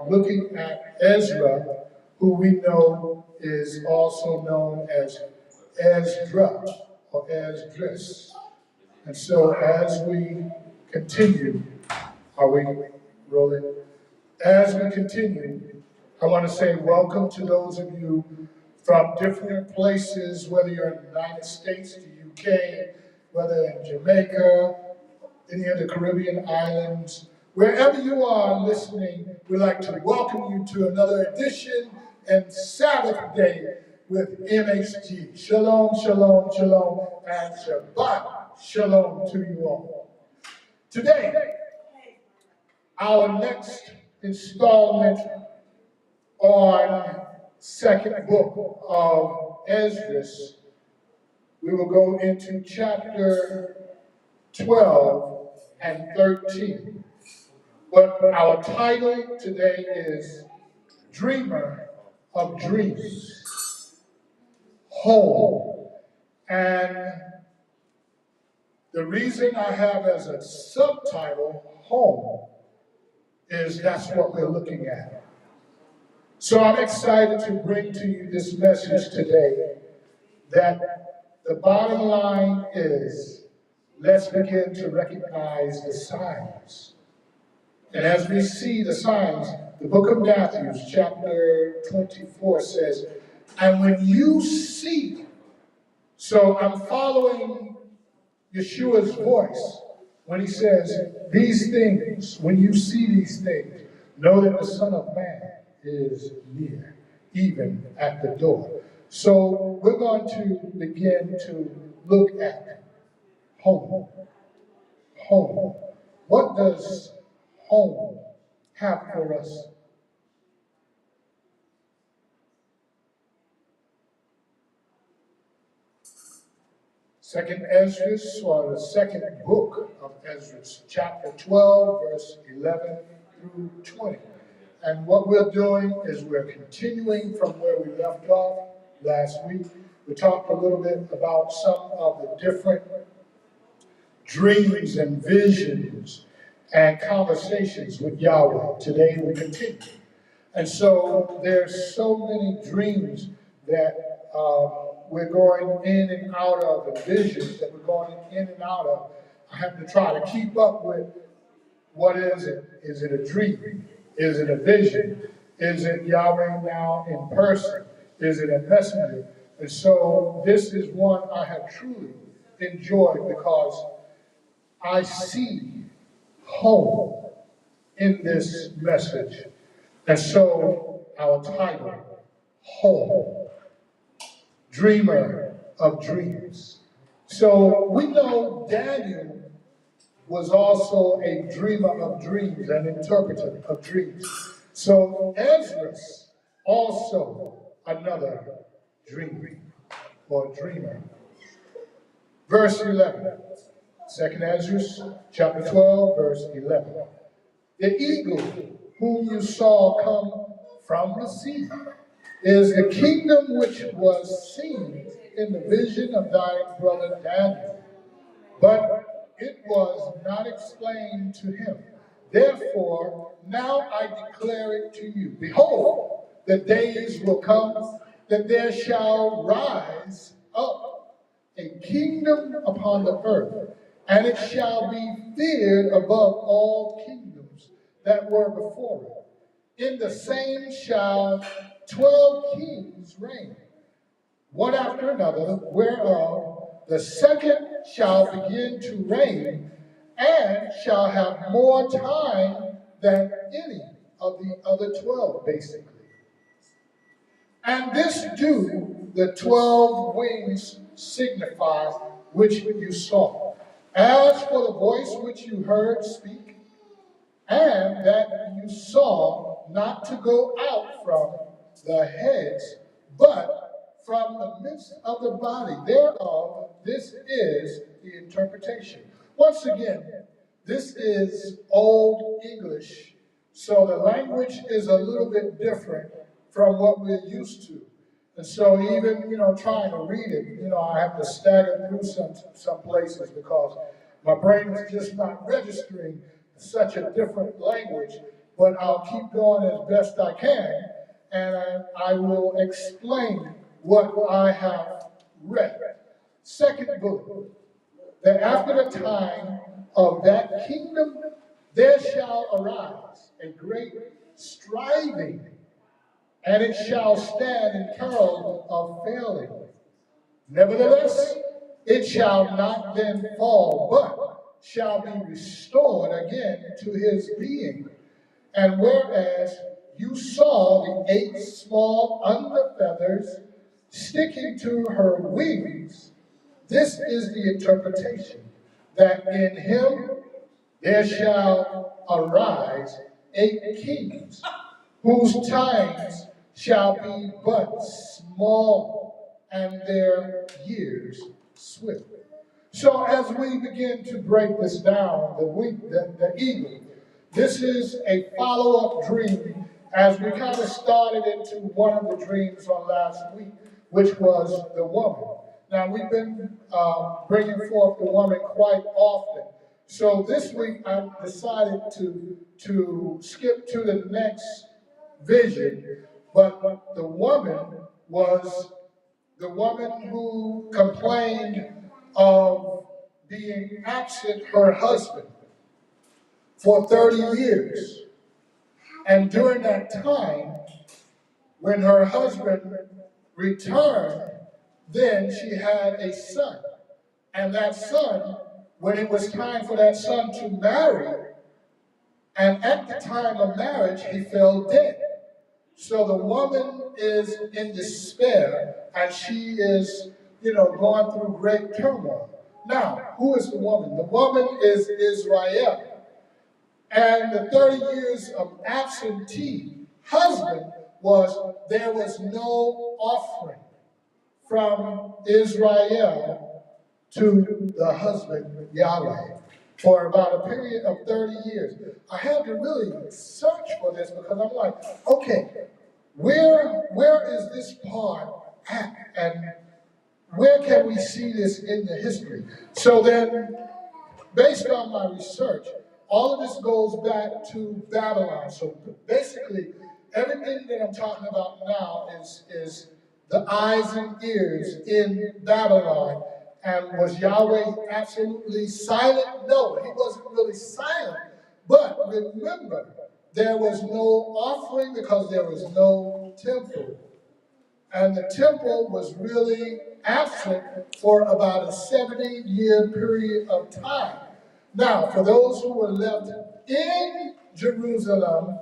looking at Ezra, who we know is also known as Esdra or Esdras. And so as we continue, are we rolling? As we continue, I want to say welcome to those of you from different places, whether you're in the United States, the UK, whether in Jamaica, any of the Caribbean islands. Wherever you are listening, we'd like to welcome you to another edition and Sabbath day with MHG. Shalom, shalom, shalom, and Shabbat shalom to you all. Today, our next installment on second book of Esdras, we will go into chapter 12 and 13. But our title today is Dreamer of Dreams, Home. And the reason I have as a subtitle, Home, is that's what we're looking at. So I'm excited to bring to you this message today that the bottom line is, let's begin to recognize the signs. And as we see the signs, the book of Matthew, chapter 24 says, and when you see, so I'm following Yeshua's voice when he says, these things, when you see these things, know that the Son of Man is near, even at the door. So we're going to begin to look at home. Home. What does home have for us? Second Esdras, or the second book of Esdras, chapter 12, verse 11 through 20. And what we're doing is we're continuing from where we left off last week. We talked a little bit about some of the different dreams and visions and conversations with Yahweh. Today we continue. And so there's so many dreams that we're going in and out of, and visions that we're going in and out of. I have to try to keep up with what is it? Is it a dream? Is it a vision? Is it Yahweh now in person? Is it a messenger? And so this is one I have truly enjoyed because I see home in this message. And so our title, Home, Dreamer of Dreams. So we know Daniel was also a dreamer of dreams, an interpreter of dreams. So Esdras, also another dreamer or dreamer. Verse 11, 2nd Esdras, chapter 12, verse 11. The eagle whom you saw come from the sea is the kingdom which was seen in the vision of thy brother Daniel. But it was not explained to him. Therefore, now I declare it to you. Behold, the days will come that there shall rise up a kingdom upon the earth, and it shall be feared above all kingdoms that were before it. In the same shall 12 kings reign, one after another, whereof the second shall begin to reign, and shall have more time than any of the other 12, basically. And this do the 12 wings signify which you saw. As for the voice which you heard speak, and that you saw not to go out from the heads, but from the midst of the body thereof, this is the interpretation. Once again, this is Old English, so the language is a little bit different from what we're used to. And so even, trying to read it, I have to stagger through some places because my brain is just not registering such a different language. but I'll keep going as best I can, and I will explain what I have read. Second bullet, that after the time of that kingdom, there shall arise a great striving, and it shall stand in peril of failing. Nevertheless, it shall not then fall, but shall be restored again to his being. And whereas you saw the 8 small under feathers sticking to her wings, this is the interpretation, that in him there shall arise 8 kings, whose times shall be but small, and their years swift. So as we begin to break this down, the eagle, this is a follow-up dream as we kind of started into one of the dreams on last week, which was the woman. Now we've been bringing forth the woman quite often. So this week I decided to skip to the next vision, but the woman was the woman who complained of being absent her husband for 30 years. And during that time, when her husband returned, then she had a son. And that son, when it was time for that son to marry, and at the time of marriage, he fell dead. So the woman is in despair, and she is, going through great turmoil. Now, who is the woman? The woman is Israel. And the 30 years of absentee husband there was no offering from Israel to the husband Yahweh for about a period of 30 years. I had to really search for this because I'm like, okay, where is this part at? And where can we see this in the history? So then, based on my research, all of this goes back to Babylon. So basically, everything that I'm talking about now is the eyes and ears in Babylon. And was Yahweh absolutely silent? No, he wasn't really silent. But remember, there was no offering because there was no temple. And the temple was really absent for about a 70-year period of time. Now, for those who were left in Jerusalem,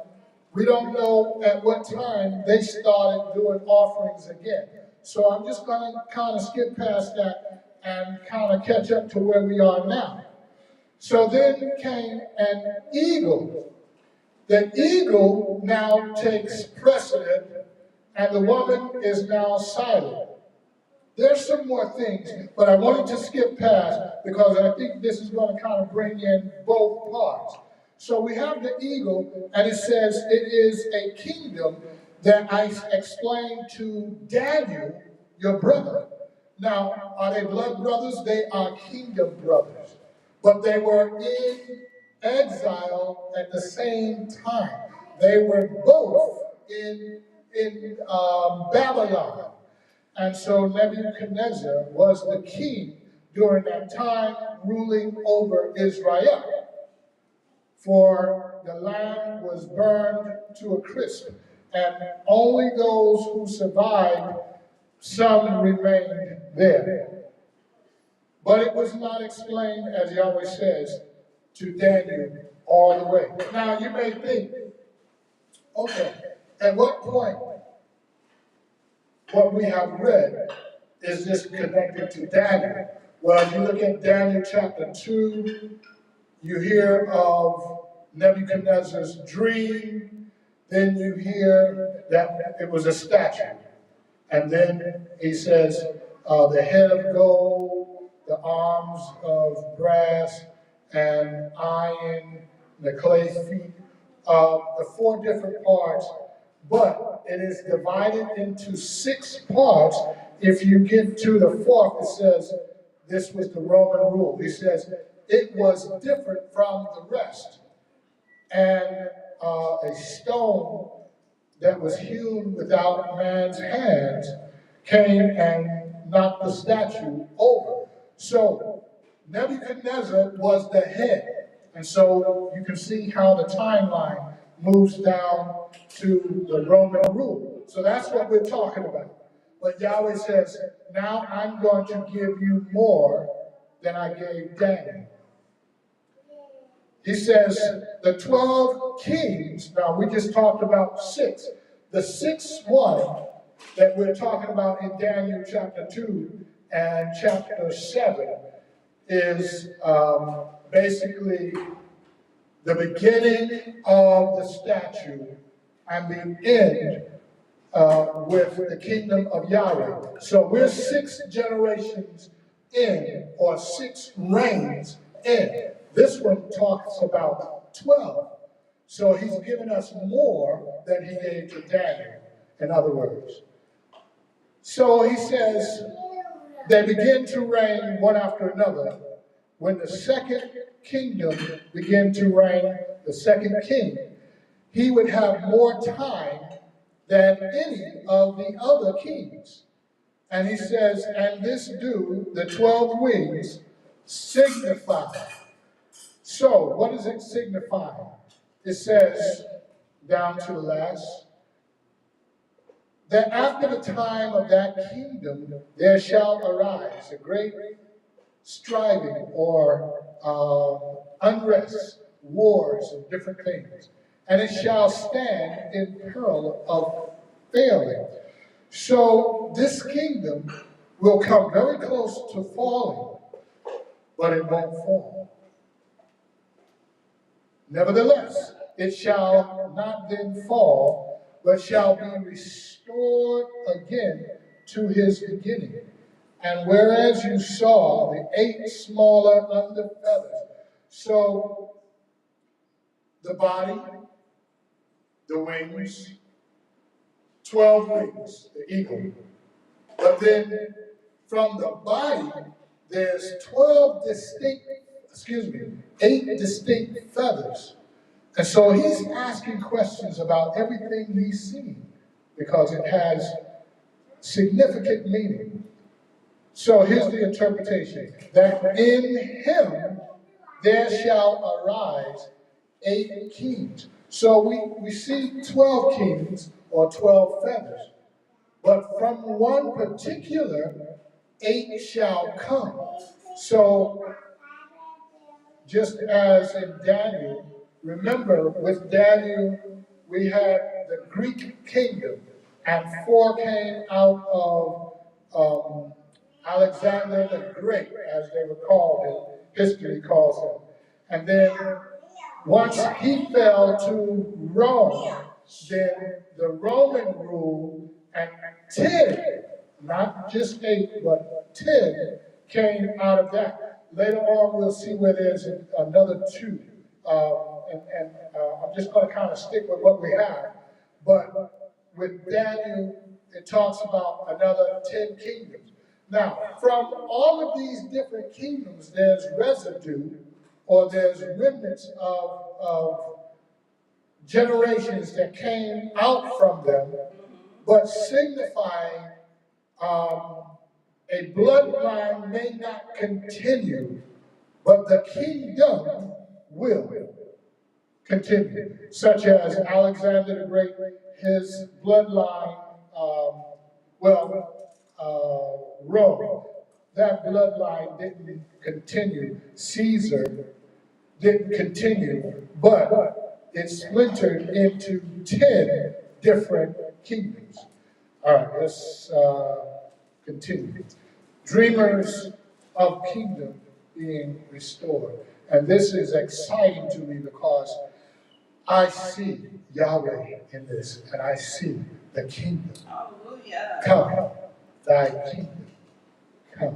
we don't know at what time they started doing offerings again. So I'm just going to kind of skip past that and kind of catch up to where we are now. So then came an eagle. The eagle now takes precedent, and the woman is now silent. There's some more things, but I wanted to skip past because I think this is going to kind of bring in both parts. So we have the eagle, and it says it is a kingdom that I explained to Daniel, your brother. Now, are they blood brothers? They are kingdom brothers. But they were in exile at the same time. They were both in Babylon. And so Nebuchadnezzar was the king during that time, ruling over Israel. For the land was burned to a crisp, and only those who survived, some remained there. But it was not explained, as Yahweh says, to Daniel all the way. Now you may think, okay, at what point what we have read is this connected to Daniel? Well, if you look at Daniel chapter 2, you hear of Nebuchadnezzar's dream, then you hear that it was a statue. And then he says, the head of gold, the arms of brass and iron, the clay feet, the 4 different parts, but it is divided into 6 parts. If you get to the 4th, it says this was the Roman rule. He says it was different from the rest. And a stone that was hewn without man's hands came and knocked the statue over. So Nebuchadnezzar was the head. And so you can see how the timeline moves down to the Roman rule. So that's what we're talking about. But Yahweh says, now I'm going to give you more than I gave Daniel. He says, the 12 kings, now we just talked about 6. The 6th one that we're talking about in Daniel chapter 2 and chapter 7 is basically the beginning of the statue and the end with the kingdom of Yahweh. So we're 6 generations in, or 6 reigns in. This one talks about 12. So he's given us more than he gave to Daniel, in other words. So he says, they begin to reign one after another. When the second kingdom began to reign, the second king, he would have more time than any of the other kings. And he says, and this do the 12 wings signify. So, what does it signify? It says, down to the last, that after the time of that kingdom there shall arise a great striving or unrest, wars, and different things. And it shall stand in peril of failing. So this kingdom will come very close to falling, but it won't fall. Nevertheless, it shall not then fall, but shall be restored again to his beginning. And whereas you saw the 8 smaller under feathers, so the body, the wings, 12 wings, the eagle. But then from the body, there's 8 distinct feathers. And so he's asking questions about everything he's seen because it has significant meaning. So here's the interpretation, that in him there shall arise 8 kings. So we see 12 kings or 12 feathers, but from one particular 8 shall come. So just as in Daniel, remember with Daniel we had the Greek kingdom, and 4 came out of Alexander the Great, as they were called, history calls him. And then once he fell to Rome, then the Roman rule, and 10, not just 8, but 10 came out of that. Later on, we'll see where there's another 2. I'm just going to kind of stick with what we have. But with Daniel, it talks about another 10 kingdoms. Now, from all of these different kingdoms, there's residue, or there's remnants of generations that came out from them, but signifying a bloodline may not continue, but the kingdom will continue. Such as Alexander the Great, his bloodline, Rome, that bloodline didn't continue. Caesar didn't continue, but it splintered into 10 different kingdoms. All right, let's continue. Dreamers of kingdom being restored. And this is exciting to me because I see Yahweh in this, and I see the kingdom. Hallelujah. Come, thy kingdom come.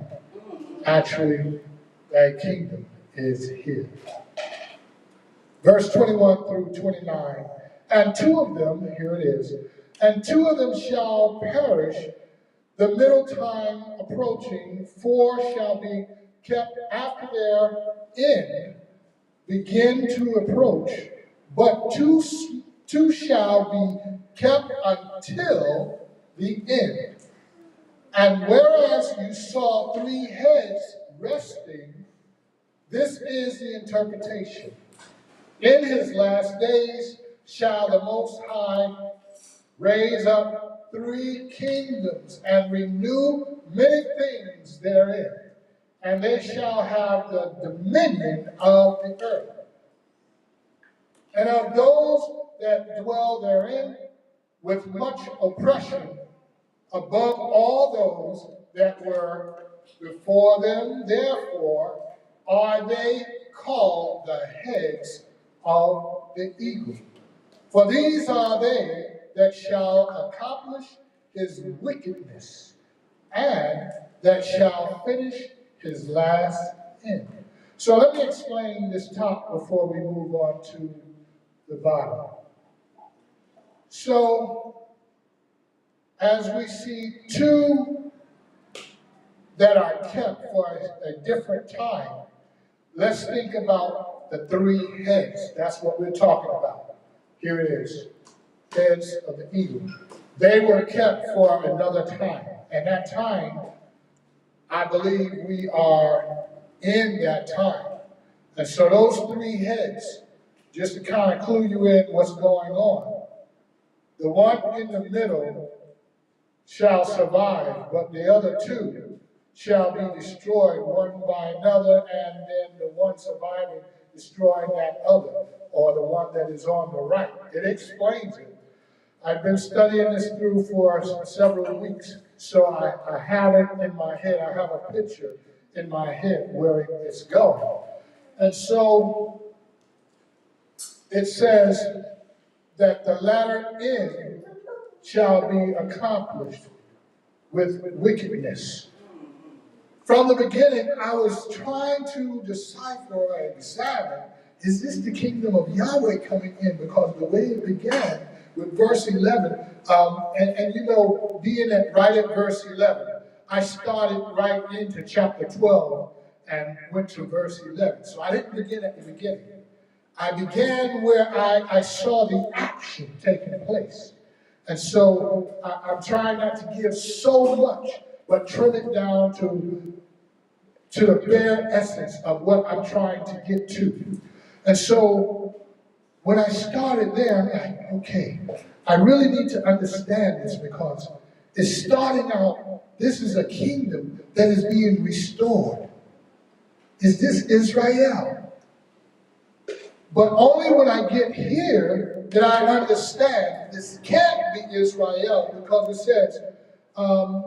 Actually, thy kingdom is here. Verse 21 through 29. And 2 of them, here it is, and 2 of them shall perish, the middle time approaching, 4 shall be kept after their end begin to approach, but two shall be kept until the end. And whereas you saw three heads resting, this is the interpretation. In his last days shall the Most High raise up three kingdoms and renew many things therein, and they shall have the dominion of the earth. And of those that dwell therein with much oppression, above all those that were before them, therefore are they called the heads of the eagle. For these are they that shall accomplish his wickedness, and that shall finish his last end. So let me explain this top before we move on to the bottom. So, as we see two that are kept for a different time, let's think about the three heads. That's what we're talking about. Here it is. Heads of the eagle. They were kept for another time. And that time, I believe we are in that time. And so those three heads, just to kind of clue you in what's going on, the one in the middle shall survive, but the other two shall be destroyed one by another, and then the one surviving destroying that other, or the one that is on the right. It explains it. I've been studying this through for several weeks, so I have it in my head. I have a picture in my head where it's going. And so it says that the latter end shall be accomplished with wickedness. From the beginning, I was trying to decipher or examine, is this the kingdom of Yahweh coming in? Because the way it began with verse 11, and you know, being right at verse 11, I started right into chapter 12 and went to verse 11. So I didn't begin at the beginning. I began where I saw the action taking place. And so I'm trying not to give so much, but trim it down to the bare essence of what I'm trying to get to. And so when I started there, I'm like, okay, I really need to understand this because it's starting out, this is a kingdom that is being restored. Is this Israel? But only when I get here that I understand this can't be Israel, because it says,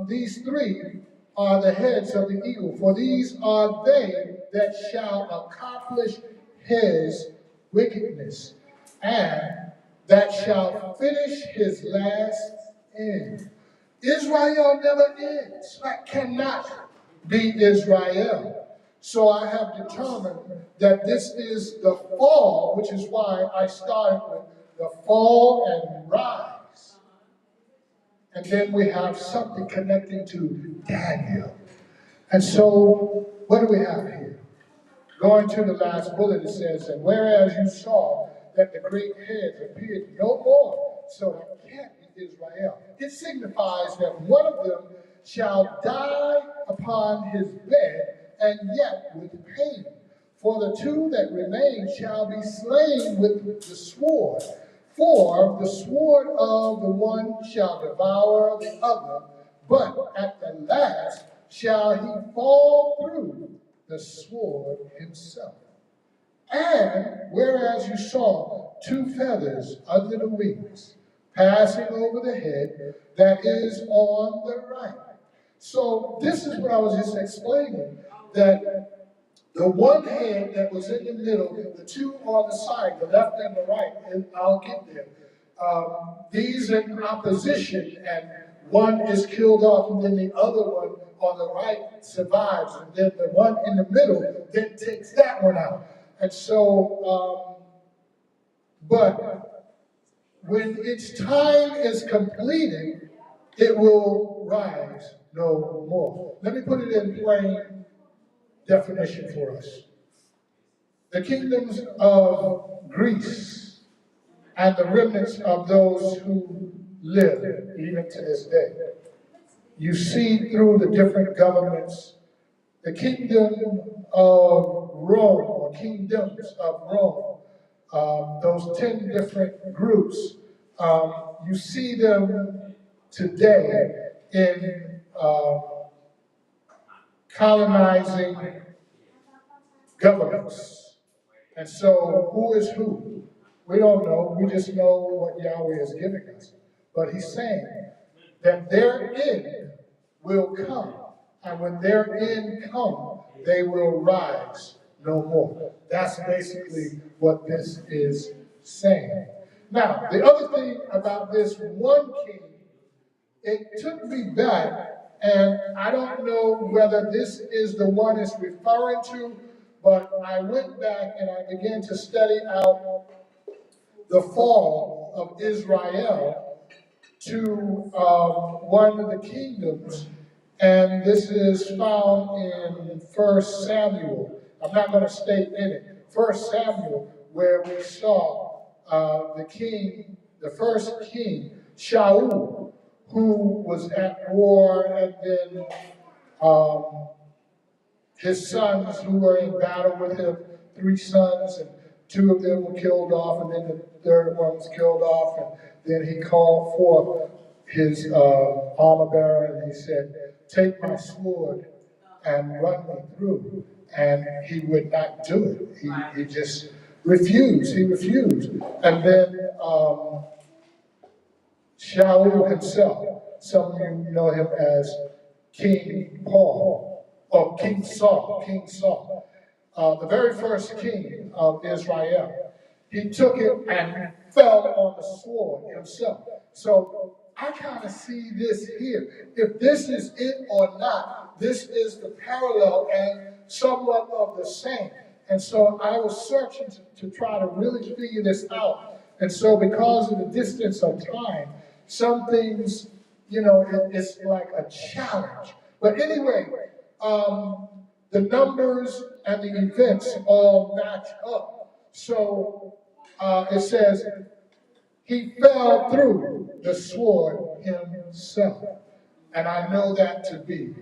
these three are the heads of the eagle, for these are they that shall accomplish his wickedness, and that shall finish his last end. Israel never ends. That cannot be Israel. So I have determined that this is the fall, which is why I started with the fall and rise. And then we have something connecting to Daniel. And so, what do we have here? Going to the last bullet, it says, and whereas you saw that the great heads appeared no more, so that can't be Israel. It signifies that one of them shall die upon his bed, and yet with pain. For the two that remain shall be slain with the sword. For the sword of the one shall devour the other, but at the last shall he fall through the sword himself. And whereas you saw two feathers under the wings, passing over the head that is on the right. So this is what I was just explaining, that the one head that was in the middle, the two on the side, the left and the right, and I'll get there. These in opposition, and one is killed off, and then the other one on the right survives, and then the one in the middle then takes that one out. And so, but when its time is completed, it will rise no more. Let me put it in plain definition for us. The kingdoms of Greece and the remnants of those who live even to this day. You see through the different governments, the kingdom of Rome, or kingdoms of Rome, those 10 different groups, you see them today in colonizing governments. And so, who is who? We don't know. We just know what Yahweh is giving us. But he's saying that their end will come. And when their end come, they will rise no more. That's basically what this is saying. Now, the other thing about this one king, it took me back, and I don't know whether this is the one it's referring to, but I went back and I began to study out the fall of Israel to one of the kingdoms, and this is found in 1 Samuel. I'm not going to state in it. 1 Samuel, where we saw the first king, Shaul, who was at war, and then his sons who were in battle with him, 3 sons, and 2 of them were killed off, and then the third one was killed off, and then he called forth his armor bearer, and he said, "Take my sword and run me through." And he would not do it. He just refused. He refused. And then Shaul himself, some of you know him as King Paul, or King Saul, the very first king of Israel. He took it and fell on the sword himself. So I kind of see this here. If this is it or not, this is the parallel and somewhat of the same. And so I was searching to try to really figure this out. And so because of the distance of time, some things, it's like a challenge. But anyway, the numbers and the events all match up. So it says, he fell through the sword himself. And I know that to be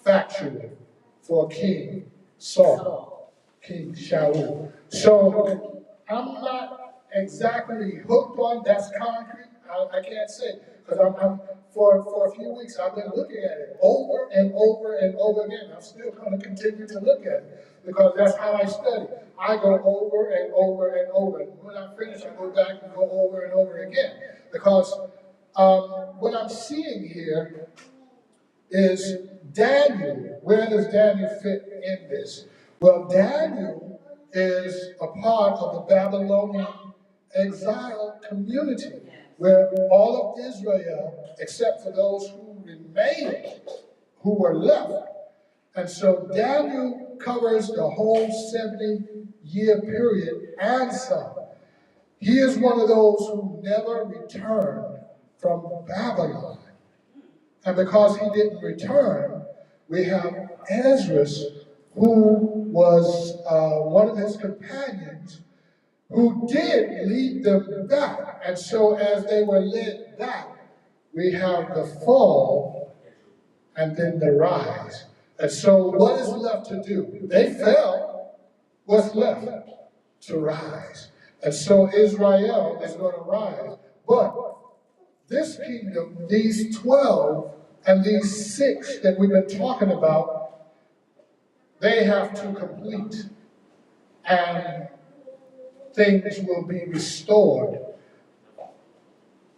factual for King Saul, King Shaul. So I'm not exactly hooked on that's concrete. I can't say, because for a few weeks I've been looking at it over and over and over again. I'm still going to continue to look at it because that's how I study. I go over and over and over. And when I finish, I go back and go over and over again. Because what I'm seeing here is Daniel. Where does Daniel fit in this? Well, Daniel is a part of the Babylonian exile community, where all of Israel, except for those who remained, who were left. And so Daniel covers the whole 70-year period and some. He is one of those who never returned from Babylon. And because he didn't return, we have Ezra, who was one of his companions, who did lead them back. And so as they were led back, we have the fall and then the rise. And so what is left to do? They fell. What's left? To rise. And so Israel is going to rise. But this kingdom, these 12 and these 6 that we've been talking about, they have to complete. And things will be restored,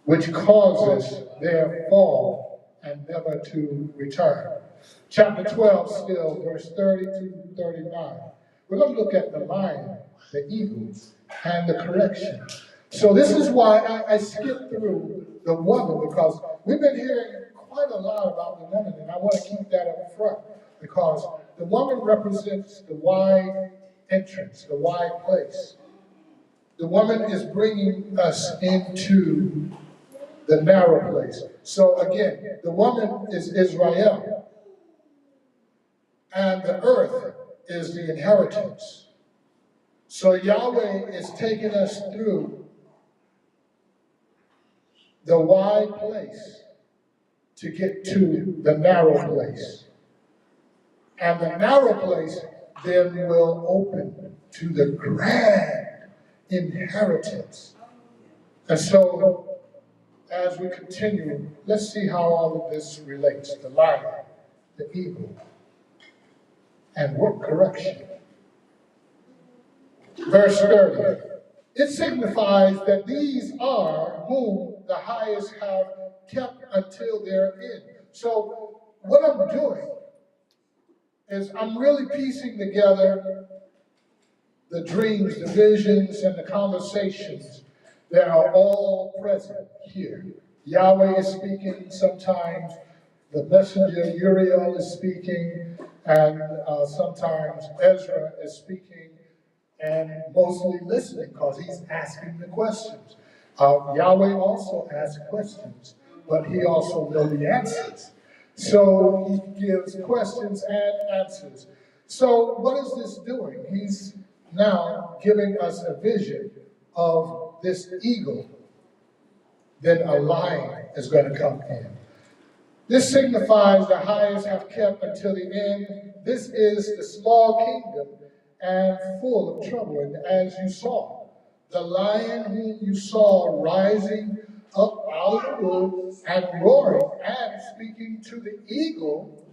which causes their fall and never to return. Chapter 12 still, verse 30 to 39. We're going to look at the lion, the eagle, and the correction. So this is why I skipped through the woman, because we've been hearing quite a lot about the woman, and I want to keep that up front, because the woman represents the wide entrance, the wide place. The woman is bringing us into the narrow place. So again, the woman is Israel, and the earth is the inheritance. So Yahweh is taking us through the wide place to get to the narrow place. And the narrow place then will open to the grand inheritance. And so, as we continue, let's see how all of this relates. The lion, the eagle, and what correction. Verse 30. It signifies that these are whom the highest have kept until their end. So what I'm doing is I'm really piecing together the dreams, the visions, and the conversations that are all present here. Yahweh is speaking sometimes, the messenger Uriel is speaking, and sometimes Ezra is speaking, and mostly listening because he's asking the questions. Yahweh also asks questions, but he also knows the answers. So he gives questions and answers. So what is this doing? He's now giving us a vision of this eagle. Then a lion is going to come in. This signifies the highest have kept until the end. This is the small kingdom and full of trouble. And as you saw, the lion whom you saw rising up out of the wood and roaring and speaking to the eagle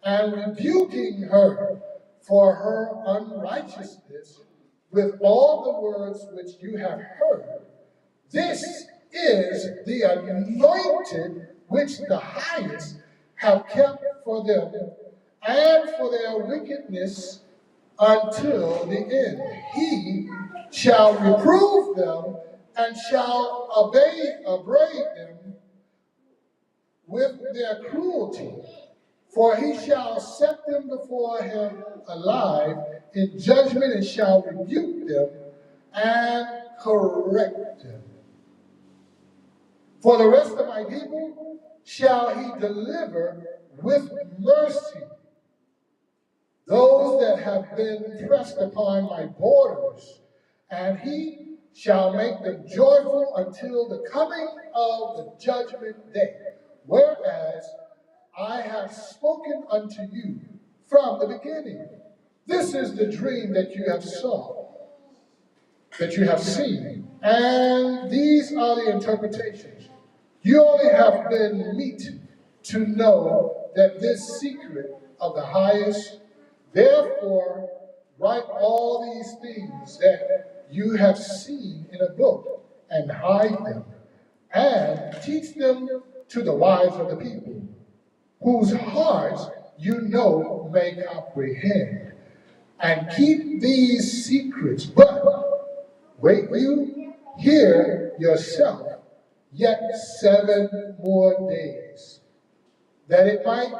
and rebuking her for her unrighteousness with all the words which you have heard. This is the anointed which the highest have kept for them and for their wickedness until the end. He shall reprove them and shall upbraid them with their cruelty. For he shall set them before him alive in judgment and shall rebuke them and correct them. For the rest of my people shall he deliver with mercy those that have been pressed upon my borders, and he shall make them joyful until the coming of the judgment day. Whereas I have spoken unto you from the beginning. This is the dream that you have saw, that you have seen, and these are the interpretations. You only have been meet to know that this secret of the highest, therefore write all these things that you have seen in a book and hide them and teach them to the wise of the people, whose hearts you know may comprehend, and keep these secrets. But wait you here yourself yet 7 more days, that it might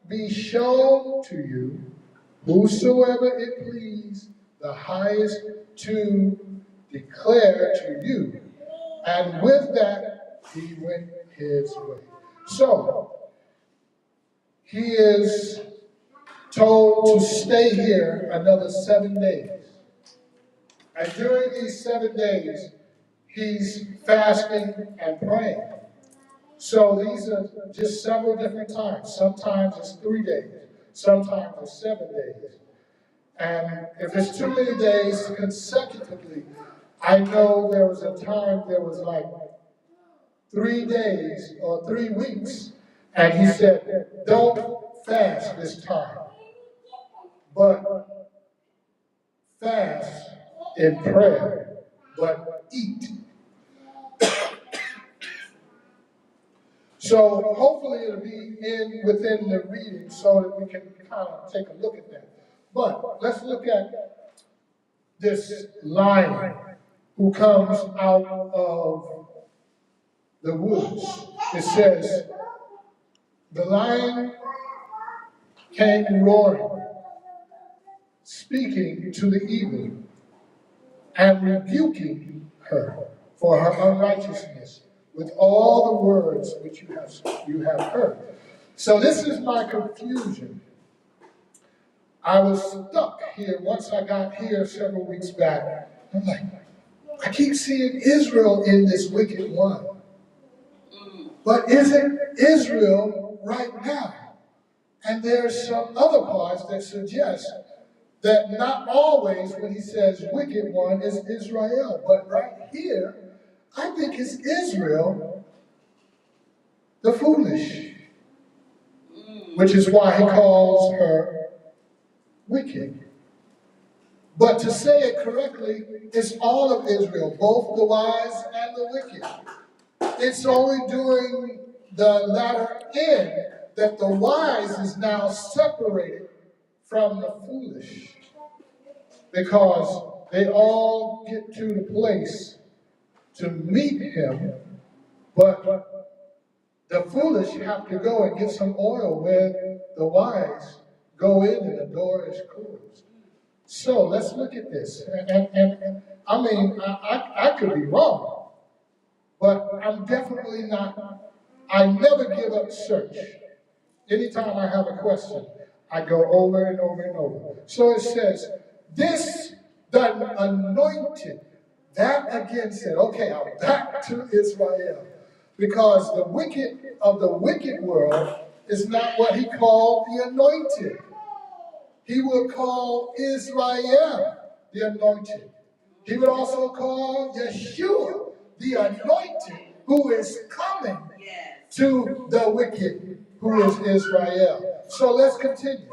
be shown to you whosoever it please the highest to declare to you. And with that he went his way. So he is told to stay here another 7 days. And during these 7 days, he's fasting and praying. So these are just several different times. Sometimes it's 3 days. Sometimes it's 7 days. And if it's too many days consecutively, I know there was a time there was like 3 days or 3 weeks. And he said, don't fast this time, but fast in prayer, but eat. So hopefully it'll be within the reading so that we can kind of take a look at that. But let's look at this lion who comes out of the woods. It says, the lion came roaring, speaking to the eagle and rebuking her for her unrighteousness with all the words which you have heard. So this is my confusion. I was stuck here once I got here several weeks back. I'm like, I keep seeing Israel in this wicked one. But is it Israel right now? And there's some other parts that suggest that not always when he says wicked one is Israel, but right here, I think it's Israel, the foolish, which is why he calls her wicked. But to say it correctly, it's all of Israel, both the wise and the wicked. It's only during the latter end that the wise is now separated from the foolish, because they all get to the place to meet him, but the foolish have to go and get some oil when the wise go in and the door is closed. So let's look at this. And I mean, I could be wrong, but I'm definitely not. I never give up search. Anytime I have a question, I go over and over and over. So it says, this, the anointed, that again said, okay, I'm back to Israel. Because the wicked of the wicked world is not what he called the anointed. He would call Israel the anointed. He would also call Yeshua the anointed, who is coming to the wicked, who is Israel. So let's continue.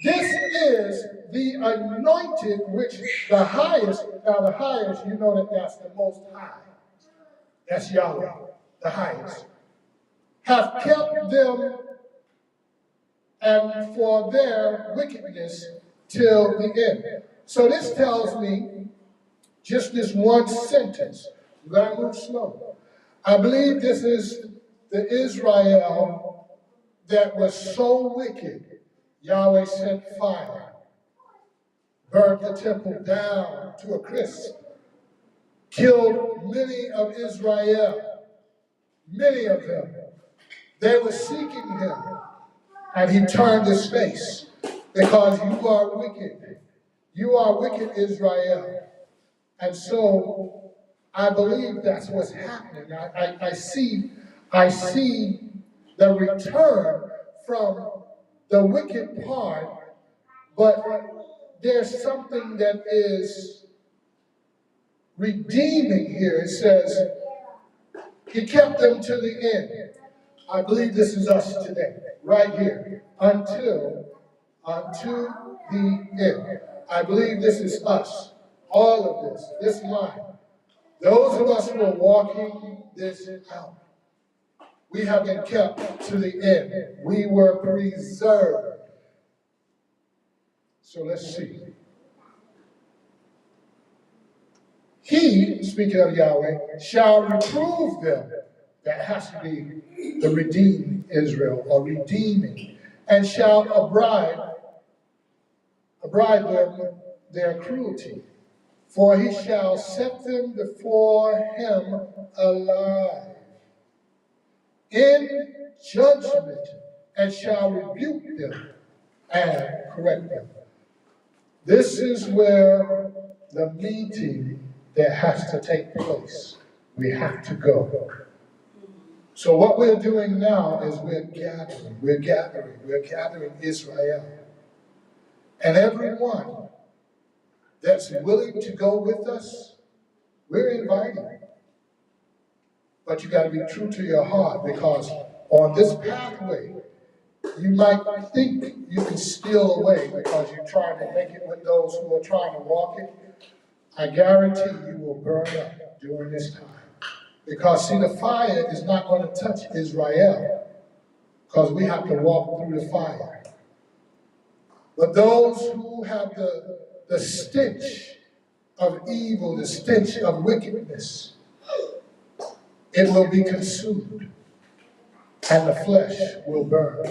This is the anointed, which the highest, now the highest, you know that that's the most high. That's Yahweh, the highest. Have kept them and for their wickedness till the end. So this tells me, just this one sentence, I'm going to move slow. I believe this is the Israel that was so wicked, Yahweh sent fire, burned the temple down to a crisp, killed many of Israel, many of them. They were seeking him, and he turned his face, because you are wicked. You are wicked, Israel. And so I believe that's what's happening. I see the return from the wicked part, but there's something that is redeeming here. It says, he kept them to the end. I believe this is us today, right here, unto the end. I believe this is us, all of this line. Those of us who are walking this out, we have been kept to the end. We were preserved. So let's see. He, speaking of Yahweh, shall reprove them. That has to be the redeemed Israel, or redeeming, and shall abide them their cruelty. For he shall set them before him alive in judgment, and shall rebuke them and correct them. This is where the meeting that has to take place. We have to go. So what we're doing now is we're gathering Israel. And everyone that's willing to go with us, we're inviting. But you got to be true to your heart, because on this pathway, you might think you can steal away because you're trying to make it with those who are trying to walk it. I guarantee you will burn up during this time. Because, see, the fire is not going to touch Israel, because we have to walk through the fire. But those who have the stench of evil, the stench of wickedness, it will be consumed, and the flesh will burn.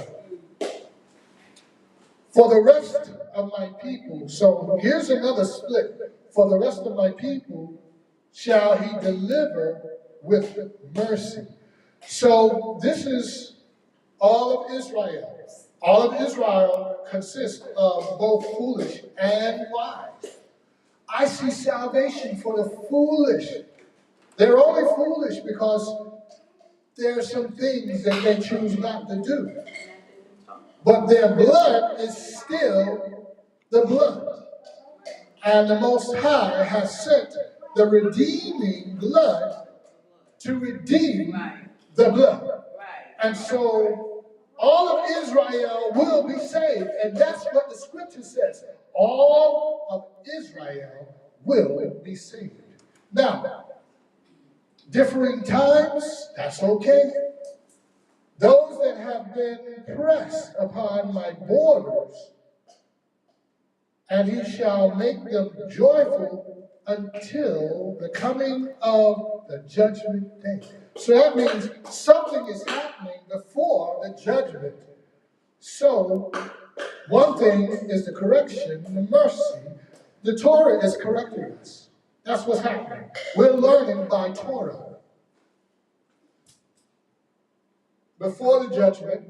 For the rest of my people, so here's another split. For the rest of my people shall he deliver with mercy. So this is all of Israel. All of Israel consists of both foolish and wise. I see salvation for the foolish. They're only foolish because there are some things that they choose not to do. But their blood is still the blood. And the Most High has sent the redeeming blood to redeem the blood. And so all of Israel will be saved. And that's what the scripture says. All of Israel will be saved. Now, differing times, that's okay. Those that have been pressed upon my borders, and he shall make them joyful until the coming of the judgment day. So that means something is happening before the judgment. So one thing is the correction, the mercy. The Torah is correcting us. That's what's happening. We're learning by Torah. Before the judgment,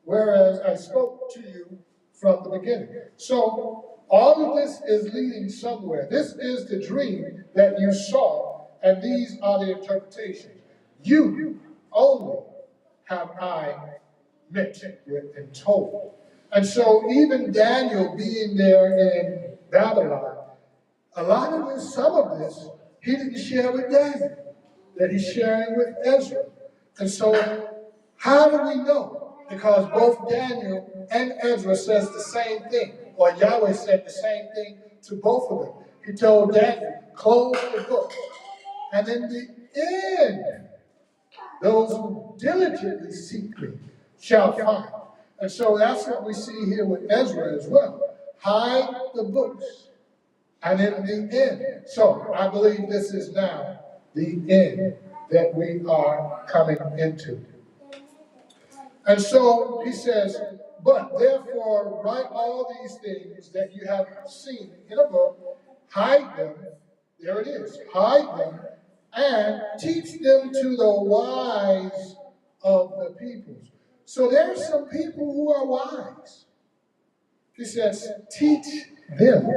whereas I spoke to you from the beginning. So all of this is leading somewhere. This is the dream that you saw, and these are the interpretations. You only have I met with and told. And so even Daniel being there in Babylon, a lot of this, some of this, he didn't share with Daniel, that he's sharing with Ezra. And so how do we know? Because both Daniel and Ezra says the same thing, or Yahweh said the same thing to both of them. He told Daniel, close the book. And in the end, those who diligently seek me shall find. And so that's what we see here with Ezra as well. Hide the books. And in the end, so I believe this is now the end that we are coming into. And so he says, but therefore write all these things that you have seen in a book, hide them, there it is, hide them, and teach them to the wise of the peoples. So there are some people who are wise. He says, teach them,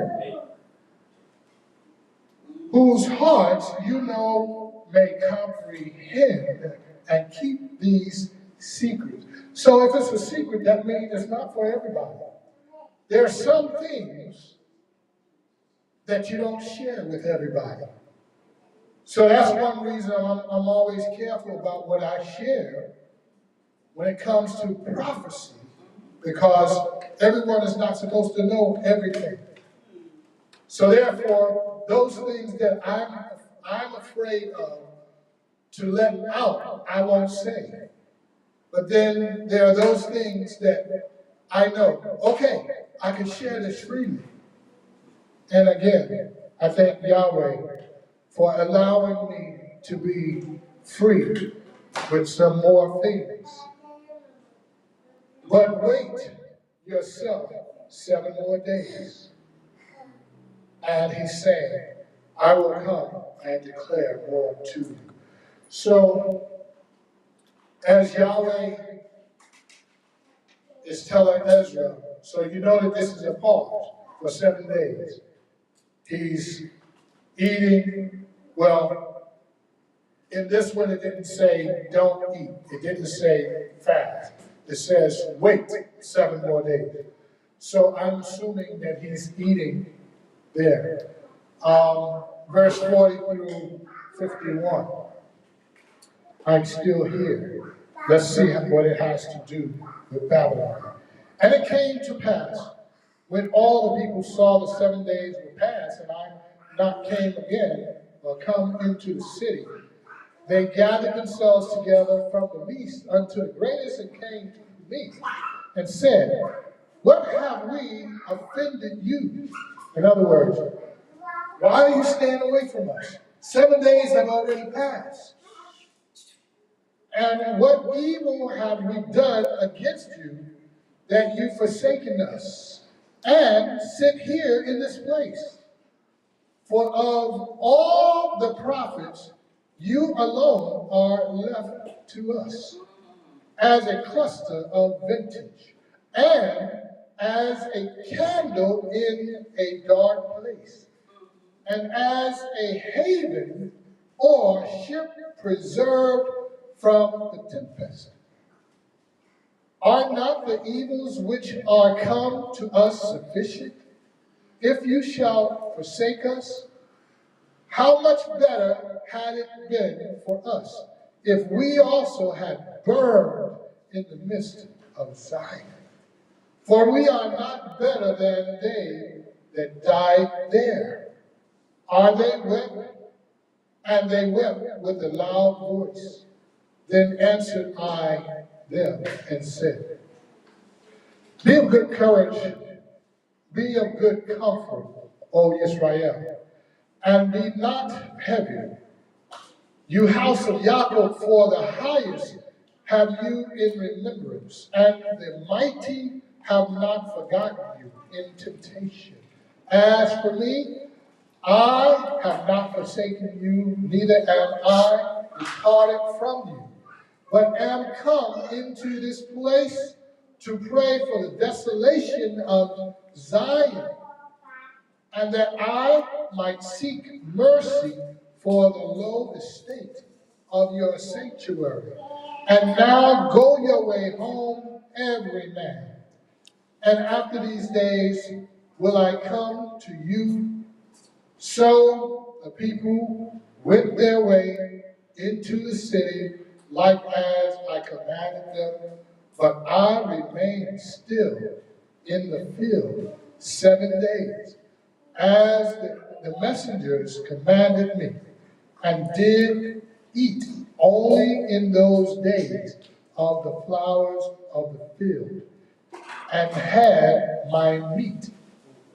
whose hearts you know may comprehend and keep these secrets. So if it's a secret, that means it's not for everybody. There are some things that you don't share with everybody. So that's one reason I'm always careful about what I share when it comes to prophecy, because everyone is not supposed to know everything. So therefore, those things that I'm afraid of to let out, I won't say. But then there are those things that I know, okay, I can share this freely. And again, I thank Yahweh for allowing me to be free with some more things. But wait yourself 7 more days. And he's saying, I will come and declare more to you. So, as Yahweh is telling Ezra, so you know that this is a pause for 7 days. He's eating, well, in this one it didn't say don't eat. It didn't say fast. It says wait 7 more days. So I'm assuming that he's eating there. Verse 40 through 51. I'm still here. Let's see what it has to do with Babylon. And it came to pass, when all the people saw the 7 days were passed, and I not came again, or come into the city, they gathered themselves together from the least unto the greatest, and came to me, and said, what have we offended you? In other words, why are you staying away from us? 7 days have already passed. And what evil have we done against you that you've forsaken us and sit here in this place? For of all the prophets, you alone are left to us as a cluster of vintage and as a candle in a dark place, and as a haven or ship preserved from the tempest. Are not the evils which are come to us sufficient? If you shall forsake us, how much better had it been for us if we also had burned in the midst of Zion? For we are not better than they that died there. Are they wept? And they wept with a loud voice. Then answered I them and said, be of good courage, be of good comfort, O Israel, and be not heavy. You house of Jacob, for the highest have you in remembrance, and the mighty have not forgotten you in temptation. As for me, I have not forsaken you, neither am I departed from you, but am come into this place to pray for the desolation of Zion, and that I might seek mercy for the low estate of your sanctuary. And now go your way home, every man. And after these days will I come to you. So the people went their way into the city, like as I commanded them. But I remained still in the field 7 days, as the messengers commanded me, and did eat only in those days of the flowers of the field, and had my meat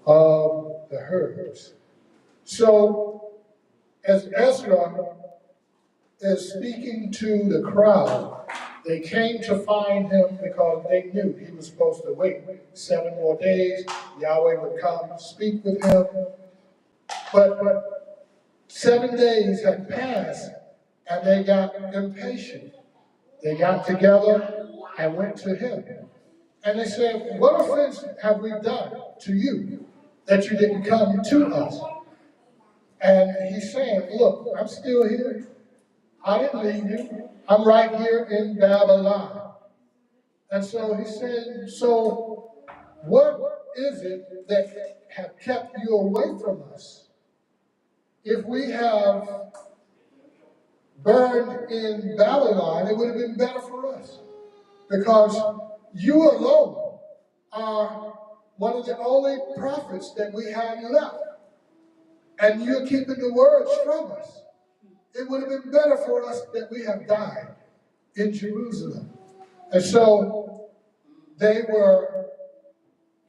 of the herbs. So, as Ezra is speaking to the crowd, they came to find him because they knew he was supposed to wait 7 more days. Yahweh would come speak with him. But 7 days had passed, and they got impatient. They got together and went to him. And they said, what offense have we done to you that you didn't come to us? And he's saying, look, I'm still here. I didn't leave you. I'm right here in Babylon. And so he said, so what is it that have kept you away from us? If we have burned in Babylon, it would have been better for us. Because you alone are one of the only prophets that we have left. And you're keeping the words from us. It would have been better for us that we have died in Jerusalem. And so they were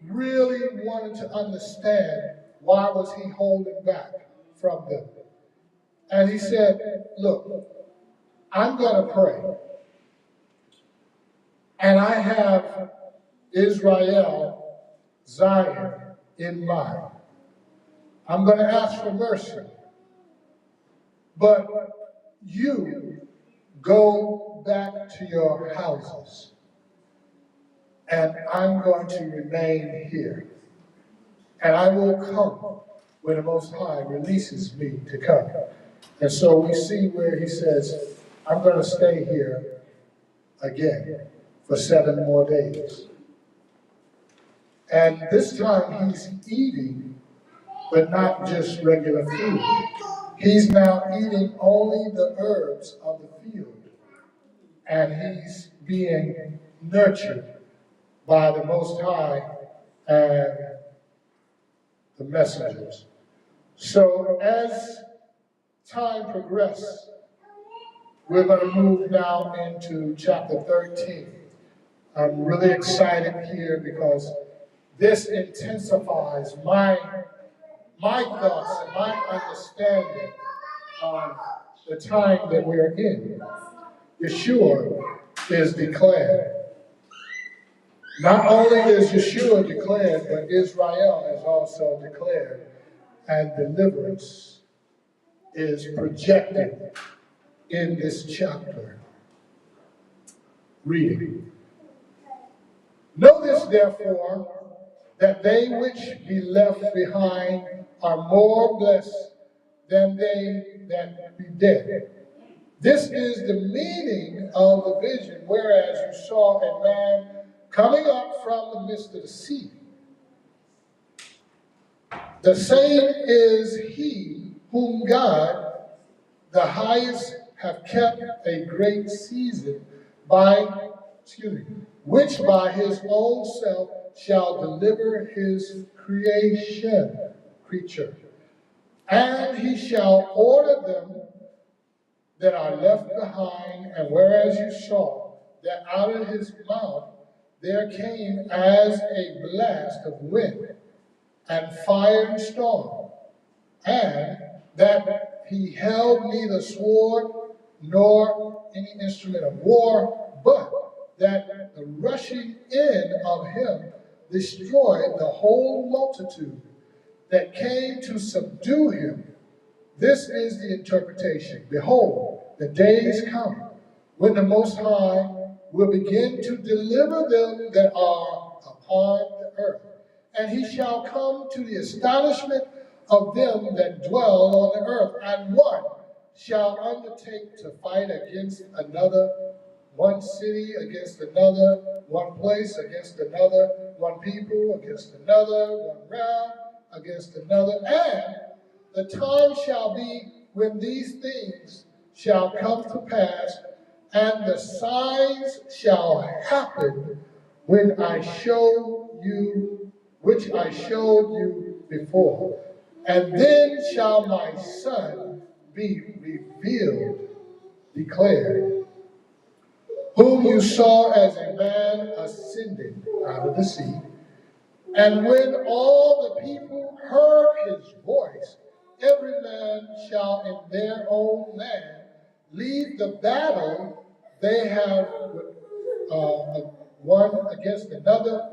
really wanting to understand why was he holding back from them. And he said, look, I'm going to pray. And I have Israel, Zion in mind. I'm going to ask for mercy. But you go back to your houses. And I'm going to remain here. And I will come when the Most High releases me to come. And so we see where he says, I'm going to stay here again for 7 more days. And this time he's eating, but not just regular food. He's now eating only the herbs of the field. And he's being nurtured by the Most High and the messengers. So as time progresses, we're going to move now into chapter 13. I'm really excited here because this intensifies my thoughts and my understanding of the time that we're in. Yeshua is declared. Not only is Yeshua declared, but Israel is also declared, and deliverance is projected in this chapter. Reading. Know this, therefore, that they which be left behind are more blessed than they that be dead. This is the meaning of the vision, whereas you saw a man coming up from the midst of the sea. The same is he whom God, the highest, have kept a great season which by his own self shall deliver his creature. And he shall order them that are left behind, and whereas you saw that out of his mouth there came as a blast of wind and fire and storm, and that he held neither sword nor any instrument of war, but that the rushing in of him destroyed the whole multitude that came to subdue him. This is the interpretation. Behold, the days come when the Most High will begin to deliver them that are upon the earth. And he shall come to the astonishment of them that dwell on the earth. And one shall undertake to fight against another, one city against another, one place against another, one people against another, one realm against another. And the time shall be when these things shall come to pass, and the signs shall happen when I show you, which I showed you before. And then shall my Son be revealed, declared, whom you saw as a man ascending out of the sea. And when all the people heard his voice, every man shall in their own land leave the battle they have one against another,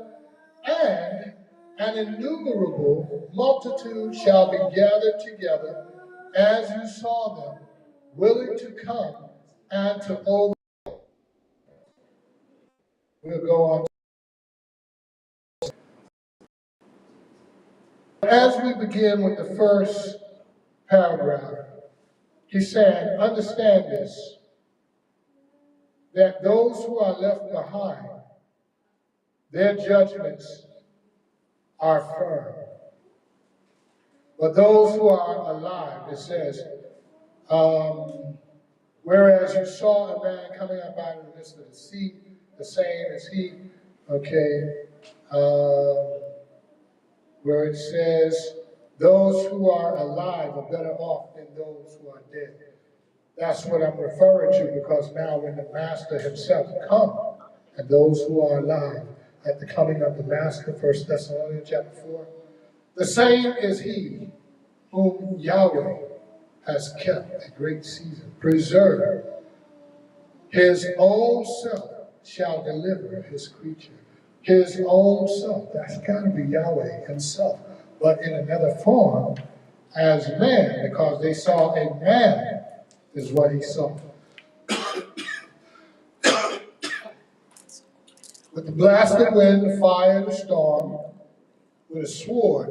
and an innumerable multitude shall be gathered together, as you saw them, willing to come and to over. We'll go on. As we begin with the first paragraph, he's saying, understand this, that those who are left behind, their judgments are firm. But those who are alive, it says, whereas you saw a man coming up out of the midst of the sea, the same as he, where it says, those who are alive are better off than those who are dead. That's what I'm referring to, because now when the Master himself comes, and those who are alive at the coming of the Master, 1 Thessalonians chapter 4, the same is he whom Yahweh has kept a great season, preserved. His own self shall deliver his creature. His own self, that's got to be Yahweh himself, but in another form as man, because they saw a man is what he saw. With the blasted wind, the fire, the storm, with a sword,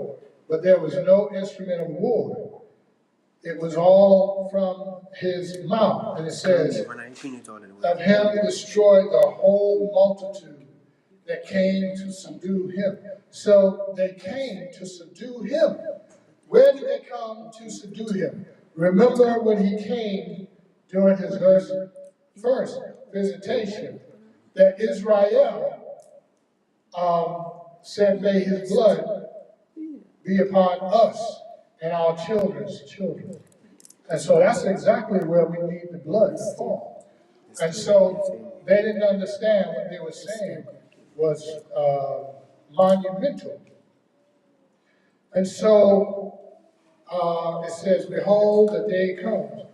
but there was no instrument of war. It was all from his mouth. And it says, of him destroyed the whole multitude that came to subdue him. So they came to subdue him. Where did they come to subdue him? Remember when he came during his first visitation, that Israel said, may his blood be upon us and our children's children. And so that's exactly where we need the blood to fall. And so they didn't understand what they were saying was monumental. And so it says, behold, the day comes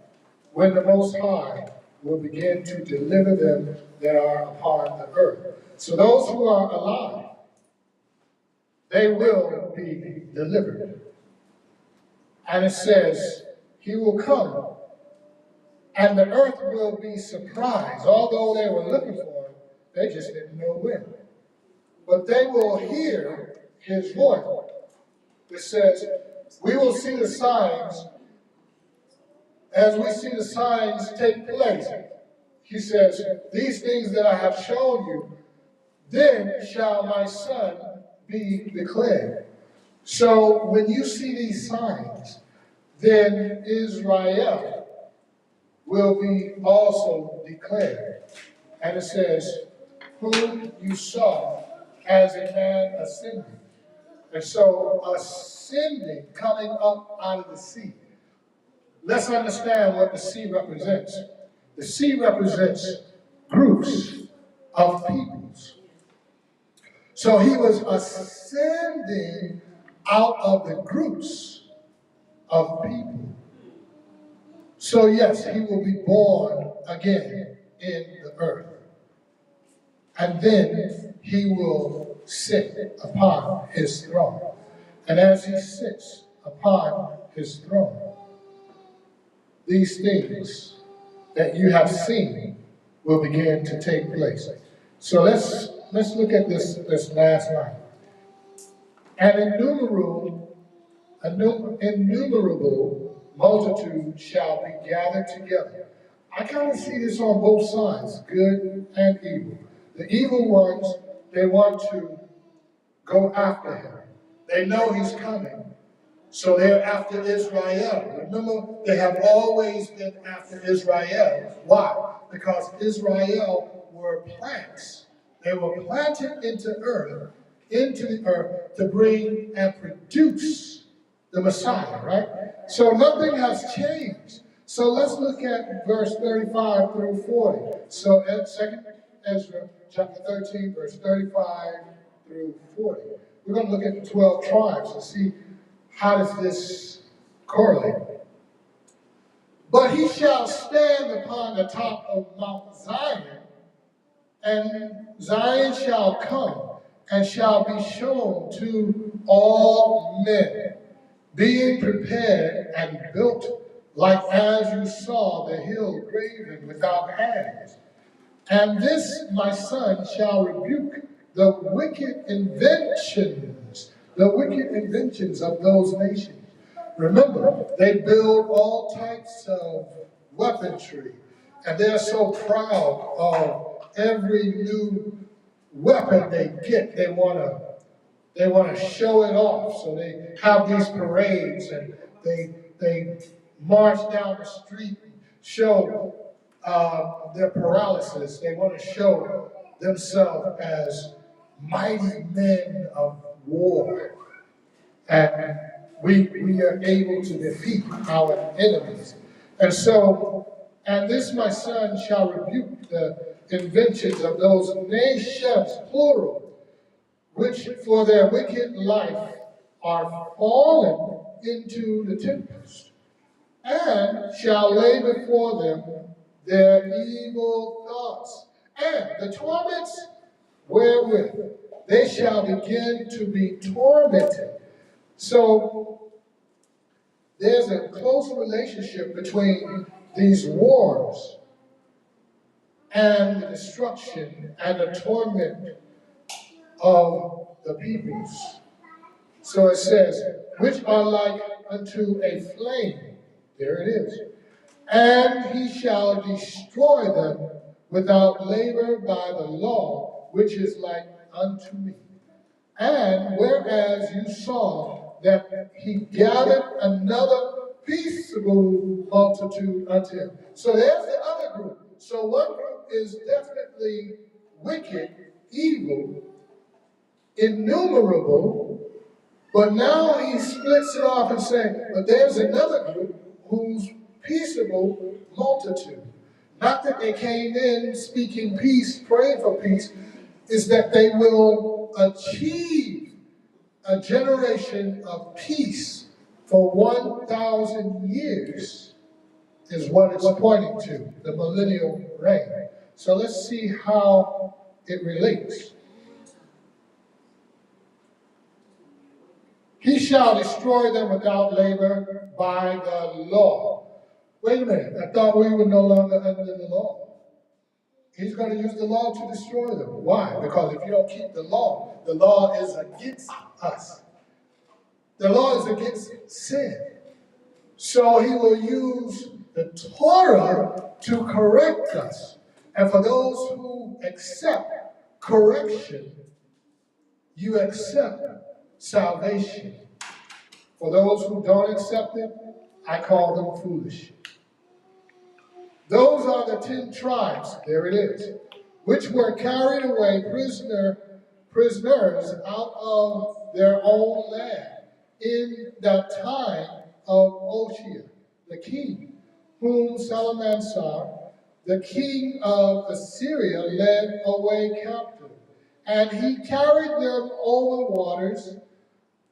when the Most High will begin to deliver them that are upon the earth. So those who are alive, they will be delivered. And it says, he will come, and the earth will be surprised. Although they were looking for him, they just didn't know when. But they will hear his voice. It says, we will see the signs as we see the signs take place, he says, these things that I have shown you, then shall my son be declared. So when you see these signs, then Israel will be also declared. And it says, whom you saw as a man ascending. And so ascending, coming up out of the sea. Let's understand what the sea represents. The sea represents groups of peoples. So he was ascending out of the groups of people. So yes, he will be born again in the earth. And then he will sit upon his throne. And as he sits upon his throne, these things that you have seen will begin to take place. So let's look at this last line. An innumerable multitude shall be gathered together. I kind of see this on both sides, good and evil. The evil ones, they want to go after him. They know he's coming. So they're after Israel. Remember, they have always been after Israel. Why? Because Israel were plants. They were planted into the earth to bring and produce the Messiah, right? So nothing has changed. So let's look at verse 35 through 40. So at 2nd Ezra, chapter 13, verse 35 through 40. We're going to look at the 12 tribes and see how does this correlate. But he shall stand upon the top of Mount Zion, and Zion shall come and shall be shown to all men, being prepared and built like as you saw the hill graven without hands. And this my son shall rebuke the wicked inventions of those nations. Remember, they build all types of weaponry, and they're so proud of every new weapon they get. They want to show it off. So they have these parades, and they march down the street and show their paralysis. They want to show themselves as mighty men of war. And we are able to defeat our enemies. And so, and this my son shall rebuke the inventions of those nations, plural, which for their wicked life are fallen into the tempest, and shall lay before them their evil thoughts, and the torments wherewith they shall begin to be tormented. So there's a close relationship between these wars and the destruction and the torment of the peoples. So it says, which are like unto a flame. There it is. And he shall destroy them without labor by the law, which is like unto me. And whereas you saw that he gathered another peaceable multitude unto him. So there's the other group. So one group is definitely wicked, evil, innumerable, but now he splits it off and saying, but there's another group who's peaceable multitude. Not that they came in speaking peace, praying for peace, is that they will achieve a generation of peace for 1,000 years is what it's pointing to, the millennial reign. So let's see how it relates. He shall destroy them without labor by the law. Wait a minute, I thought we were no longer under the law. He's going to use the law to destroy them. Why? Because if you don't keep the law is against us. The law is against sin. So he will use the Torah to correct us. And for those who accept correction, you accept salvation. For those who don't accept it, I call them foolish. Those are the 10 tribes, there it is, which were carried away prisoners out of their own land in the time of Oshia, the king, whom Salmanasar, the king of Assyria, led away captive. And he carried them over waters,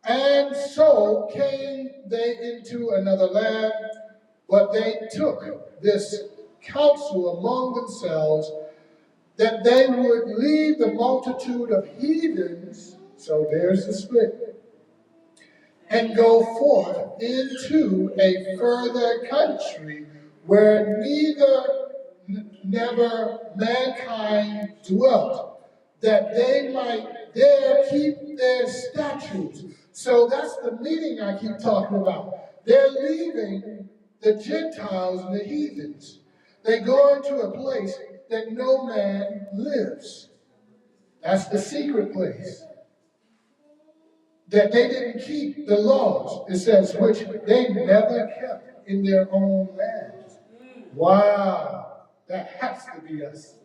and so came they into another land, but they took this counsel among themselves that they would leave the multitude of heathens, so there's the split, and go forth into a further country where never mankind dwelt, that they might there keep their statutes. So that's the meaning I keep talking about. They're leaving the Gentiles and the heathens. They go into a place that no man lives. That's the secret place. That they didn't keep the laws, it says, which they never kept in their own lands. Wow, that has to be us.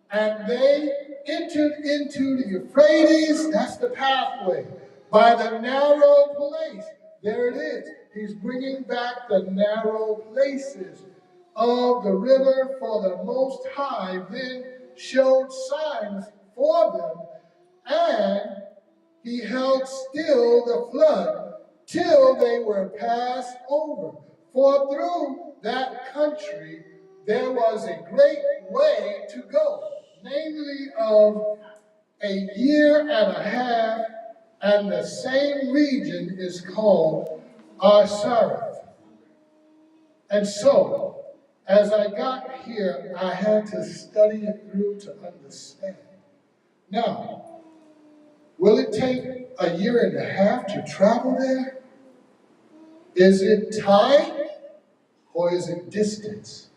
And they entered into the Euphrates, that's the pathway, by the narrow place. There it is. He's bringing back the narrow places of the river, for the Most High then showed signs for them, and he held still the flood till they were passed over. For through that country there was a great way to go, namely of a year and a half, and the same region is called Arsareth. And so, as I got here, I had to study it through to understand. Now, will it take a year and a half to travel there? Is it time or is it distance?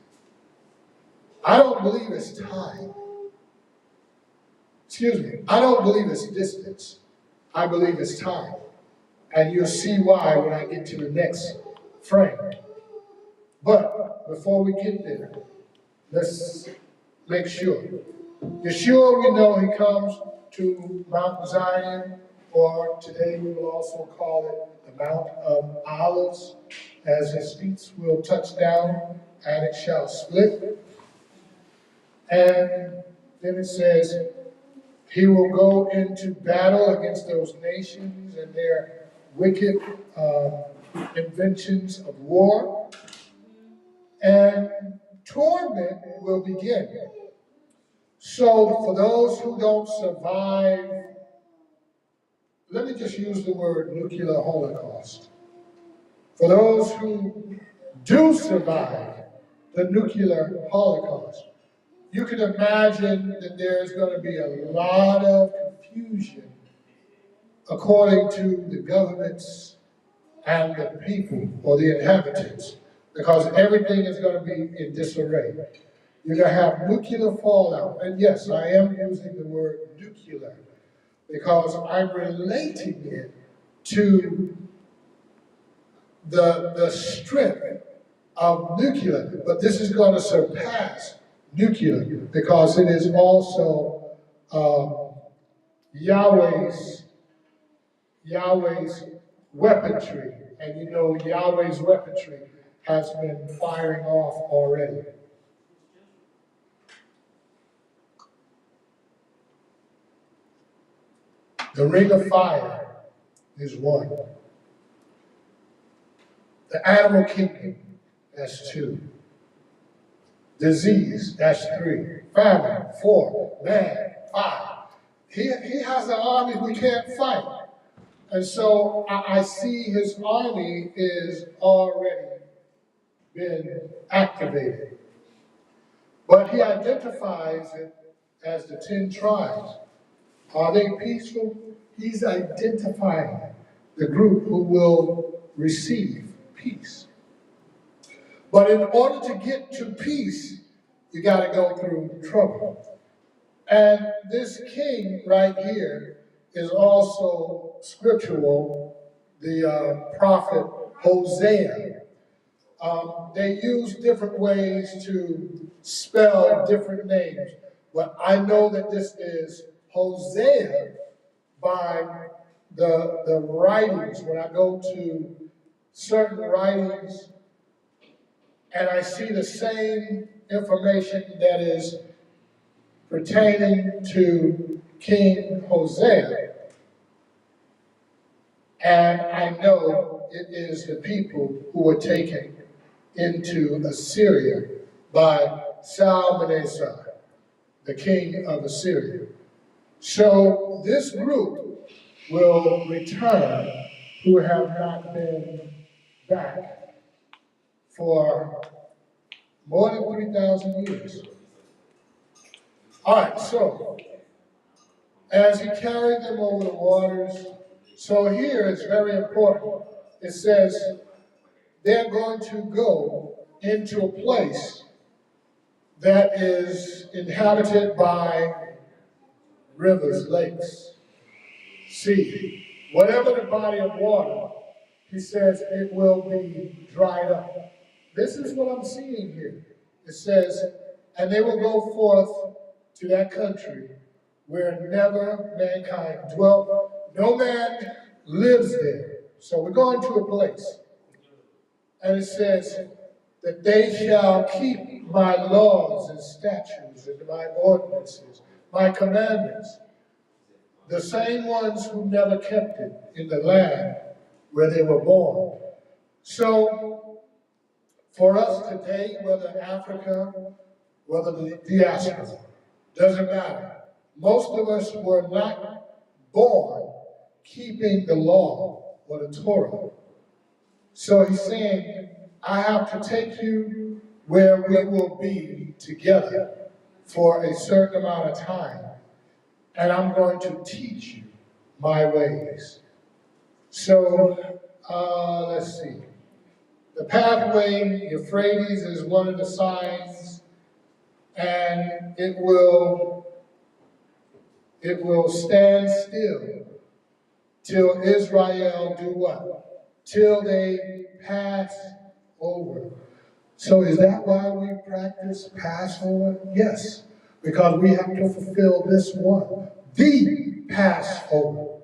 I don't believe it's time. Excuse me, I don't believe it's distance. I believe it's time. And you'll see why when I get to the next frame. But before we get there, let's make sure. Yeshua, we know he comes to Mount Zion, or today we will also call it the Mount of Olives, as his feet will touch down and it shall split. And then it says, he will go into battle against those nations and their wicked inventions of war, and torment will begin. So for those who don't survive, let me just use the word nuclear holocaust. For those who do survive the nuclear holocaust, you can imagine that there's going to be a lot of confusion according to the governments and the people or the inhabitants, because everything is going to be in disarray. You're going to have nuclear fallout. And yes, I am using the word nuclear because I'm relating it to the strength of nuclear. But this is going to surpass nuclear because it is also Yahweh's weaponry. And you know Yahweh's weaponry has been firing off already. The ring of fire is one. The animal kingdom, that's two. Disease, that's three. Famine, four. Man, five. He has an army we can't fight. And so I see his army is already been activated. But he identifies it as the 10 tribes. Are they peaceful? He's identifying the group who will receive peace. But in order to get to peace, you got to go through trouble. And this king right here is also scriptural, the prophet Hosea. They use different ways to spell different names, but I know that this is Hosea by the writings. When I go to certain writings and I see the same information that is pertaining to King Hosea, and I know it is the people who were taken into Assyria by Salmanasar, the king of Assyria. So this group will return who have not been back for more than 3,000 years. All right, so as he carried them over the waters, so here it's very important. It says they're going to go into a place that is inhabited by rivers, lakes, sea. Whatever the body of water, he says it will be dried up. This is what I'm seeing here. It says, and they will go forth to that country where never mankind dwelt. No man lives there. So we're going to a place. And it says that they shall keep my laws and statutes and my ordinances, my commandments, the same ones who never kept it in the land where they were born. So for us today, whether Africa, whether the diaspora, doesn't matter. Most of us were not born keeping the law or the Torah. So he's saying, I have to take you where we will be together for a certain amount of time, and I'm going to teach you my ways. So, let's see. The pathway, Euphrates, is one of the signs, and it will stand still till Israel do what? Till they pass over. So is that why we practice Passover? Yes, because we have to fulfill this one, the Passover.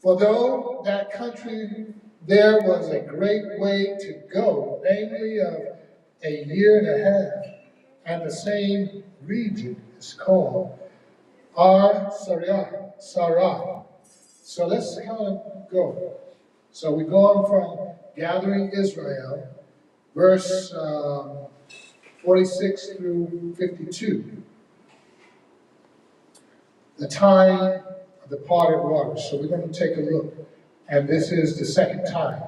For though that country there was a great way to go, namely of a year and a half, and the same region is called Sarah. So let's kind of go. So we're going from gathering Israel, verse 46 through 52. The time of the parted waters. So we're going to take a look. And this is the second time,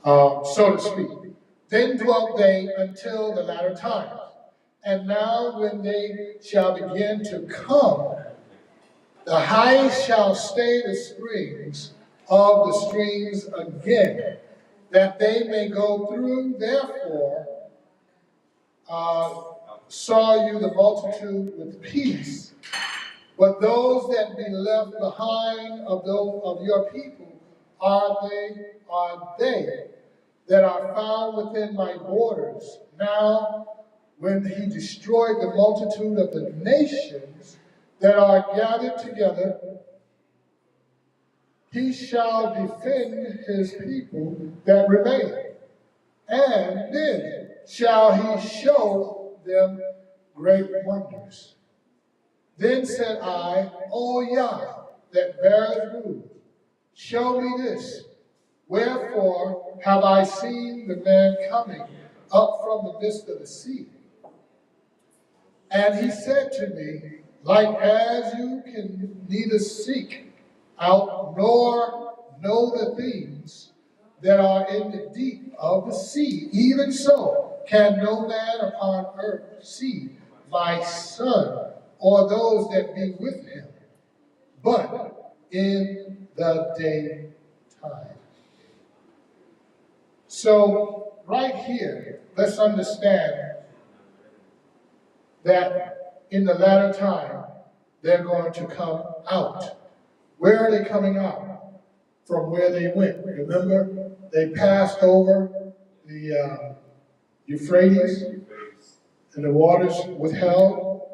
so to speak. Then dwelt they until the latter times. And now when they shall begin to come, the highest shall stay the springs of the streams again, that they may go through. Therefore, saw you the multitude with peace. But those that be left behind of those of your people are they that are found within my borders. Now, when he destroyed the multitude of the nations that are gathered together, he shall defend his people that remain. And then shall he show them great wonders. Then said I, O Yah, that beareth rule, show me this. Wherefore have I seen the man coming up from the midst of the sea? And he said to me, like as you can neither seek out nor know the things that are in the deep of the sea, even so can no man upon earth see my son or those that be with him, but in the daytime. So right here, let's understand that in the latter time, they're going to come out. Where are they coming out? From where they went. Remember, they passed over the Euphrates and the waters withheld.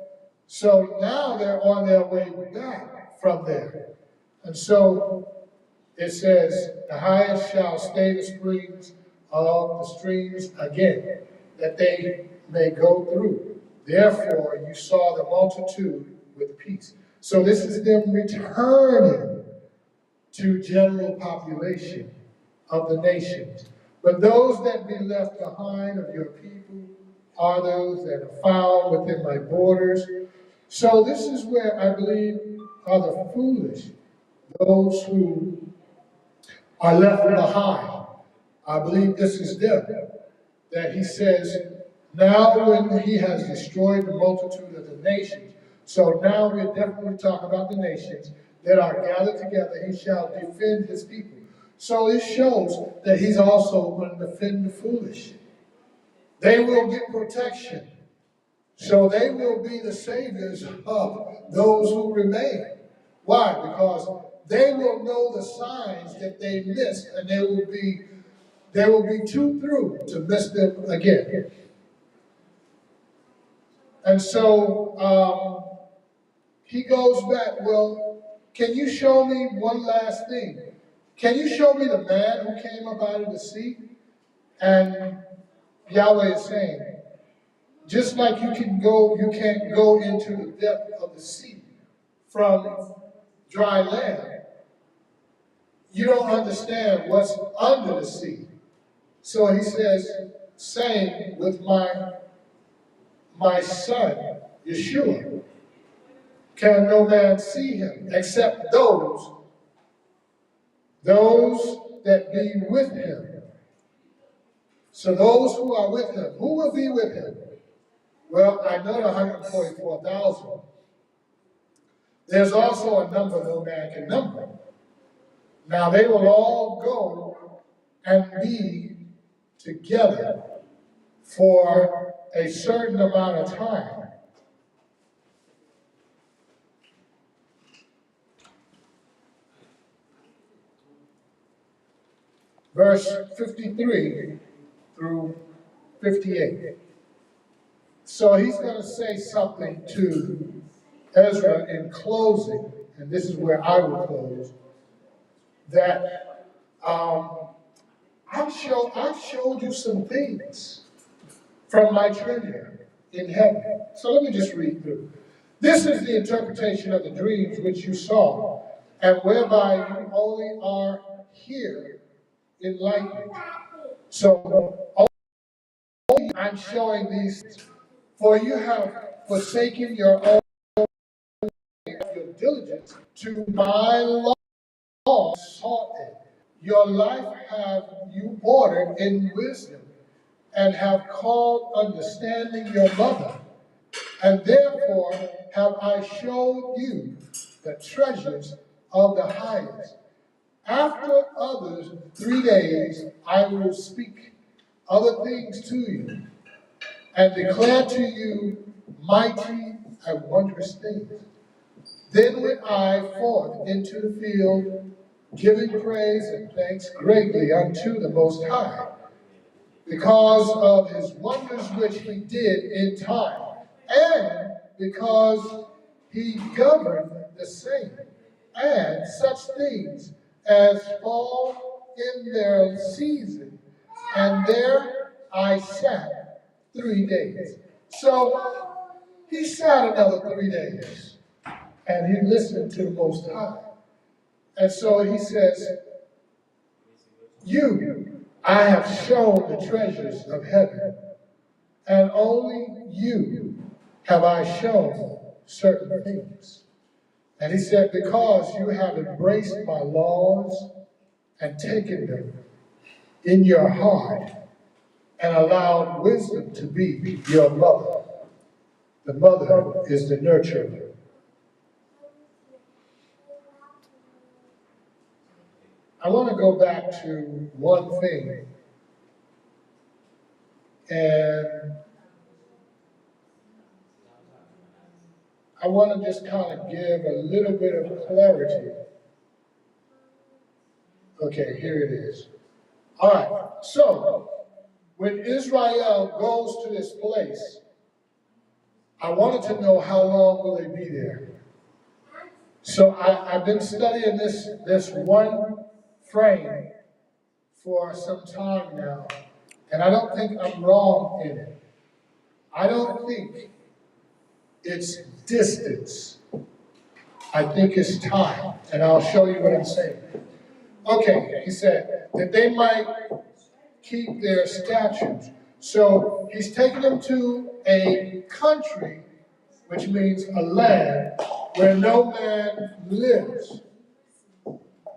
So now they're on their way back from there. And so it says, the highest shall stay the springs of the streams again, that they may go through. Therefore you saw the multitude with peace. So this is them returning to general population of the nations. But those that be left behind of your people are those that are found within my borders. So this is where I believe are the foolish, those who are left behind. I believe this is them, that he says, now when he has destroyed the multitude of the nations, so now we're definitely talking about the nations that are gathered together, he shall defend his people. So it shows that he's also going to defend the foolish. They will get protection. So they will be the saviors of those who remain. Why? Because they will know the signs that they missed, and they will be too through to miss them again. And so he goes back, well, can you show me one last thing? Can you show me the man who came up out of the sea? And Yahweh is saying, just like you can't go into the depth of the sea from dry land, you don't understand what's under the sea. So he says, same with my son, Yeshua. Can no man see him except those that be with him. So those who are with him, who will be with him? Well, I know the 144,000. There's also a number no man can number. Now they will all go and be together for a certain amount of time. Verse 53 through 58. So he's going to say something to Ezra in closing, and this is where I will close, that I've showed you some things from my treasure in heaven. So let me just read through. This is the interpretation of the dreams which you saw, and whereby you only are here enlightened. So only I'm showing these, for you have forsaken your own your diligence to my law, sought it. Your life have you ordered in wisdom, and have called understanding your mother. And therefore have I showed you the treasures of the highest. After others 3 days I will speak other things to you, and declare to you mighty and wondrous things. Then went I forth into the field, giving praise and thanks greatly unto the Most High, because of his wonders which he did in time, and because he governed the same, and such things as fall in their season. And there I sat 3 days. So he sat another 3 days, and he listened to the Most High. And so he says, I have shown the treasures of heaven, and only you have I shown certain things. And he said, because you have embraced my laws and taken them in your heart, and allowed wisdom to be your mother. The mother is the nurturer. I want to go back to one thing And I want to just kind of give a little bit of clarity. Okay, here it is. All right, so when Israel goes to this place, I wanted to know how long will they be there. So I've been studying this one frame for some time now, and I don't think I'm wrong in it. I don't think it's distance. I think it's time, and I'll show you what I'm saying. Okay, he said that they might keep their statutes. So he's taking them to a country, which means a land where no man lives,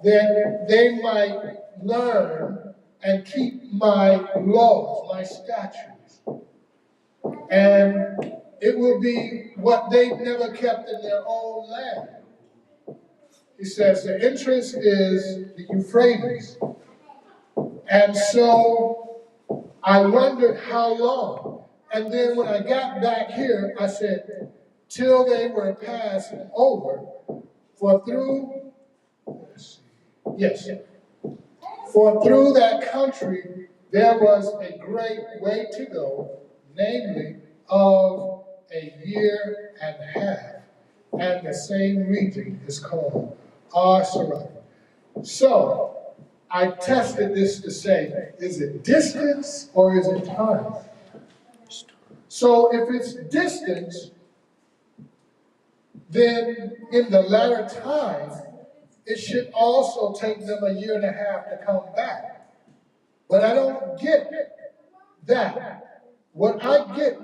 that they might learn and keep my laws, my statutes. And it will be what they never kept in their own land. He says the entrance is the Euphrates. And so I wondered how long. And then when I got back here, I said, till they were passed over, for through, yes, for through that country there was a great way to go, namely of a year and a half. And the same region is called Arsarat. So I tested this to say, is it distance or is it time? So if it's distance, then in the latter time, it should also take them a year and a half to come back. But I don't get that. What I get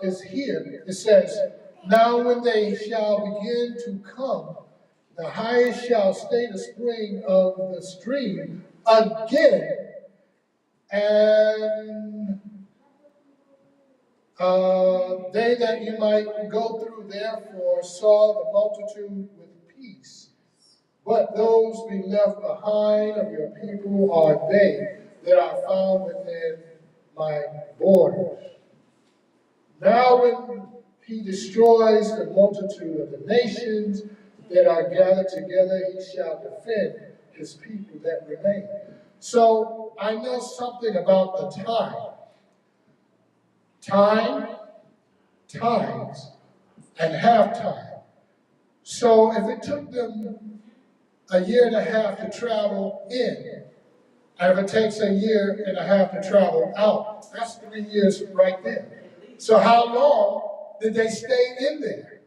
is here. It says, now when they shall begin to come, the highest shall stay the spring of the stream again, and they that you might go through therefore saw the multitude with peace. But those be left behind of your people are they that are found within my borders. Now when he destroys the multitude of the nations that are gathered together, he shall defend his people that remain. So I know something about the time. Time, times, and halftime. So if it took them a year and a half to travel in, and if it takes a year and a half to travel out, that's 3 years right there. So how long did they stay in there?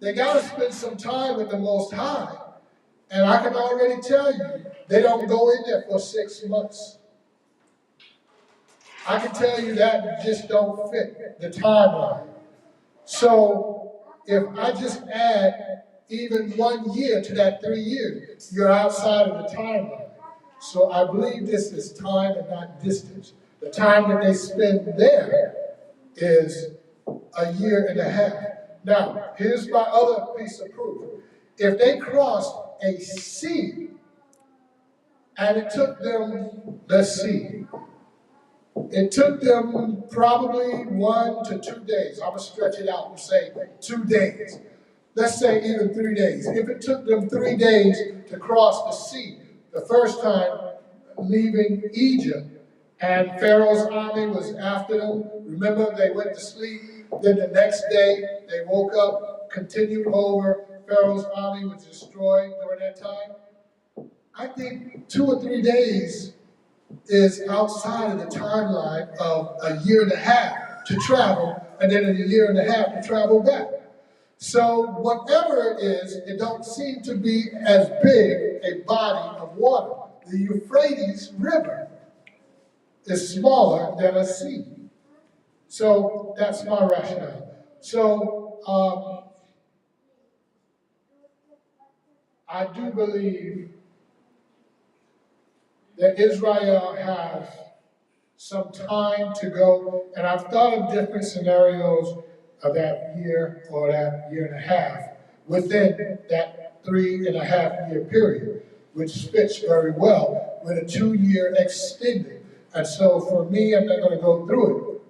They got to spend some time with the Most High. And I can already tell you, they don't go in there for 6 months. I can tell you that just don't fit the timeline. So if I just add even 1 year to that 3 years, you're outside of the timeline. So I believe this is time and not distance. The time that they spend there is a year and a half. Now, here's my other piece of proof. If they crossed a sea, and it took them, let's see, it took them probably 1 to 2 days. I'm going to stretch it out and say 2 days. Let's say even 3 days. If it took them 3 days to cross the sea, the first time leaving Egypt, and Pharaoh's army was after them, remember they went to sleep, then the next day they woke up, continued over, Pharaoh's army was destroyed during that time. I think 2 or 3 days is outside of the timeline of a year and a half to travel, and then a year and a half to travel back. So whatever it is, it don't seem to be as big a body of water. The Euphrates River is smaller than a sea. So that's my rationale. So I do believe that Israel has some time to go, and I've thought of different scenarios of that year or that year and a half within that 3.5 year period, which fits very well with a 2 year extended. And so for me, I'm not going to go through it.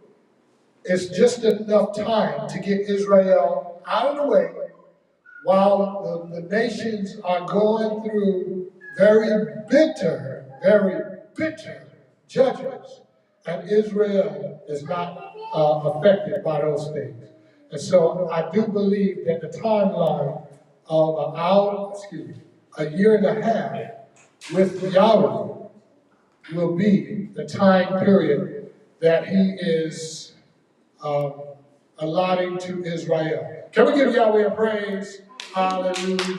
It's just enough time to get Israel out of the way while the nations are going through very bitter judgments. And Israel is not affected by those things. And so I do believe that the timeline of a year and a half with Yahweh will be the time period that he is allotting to Israel. Can we give Yahweh a praise? Hallelujah.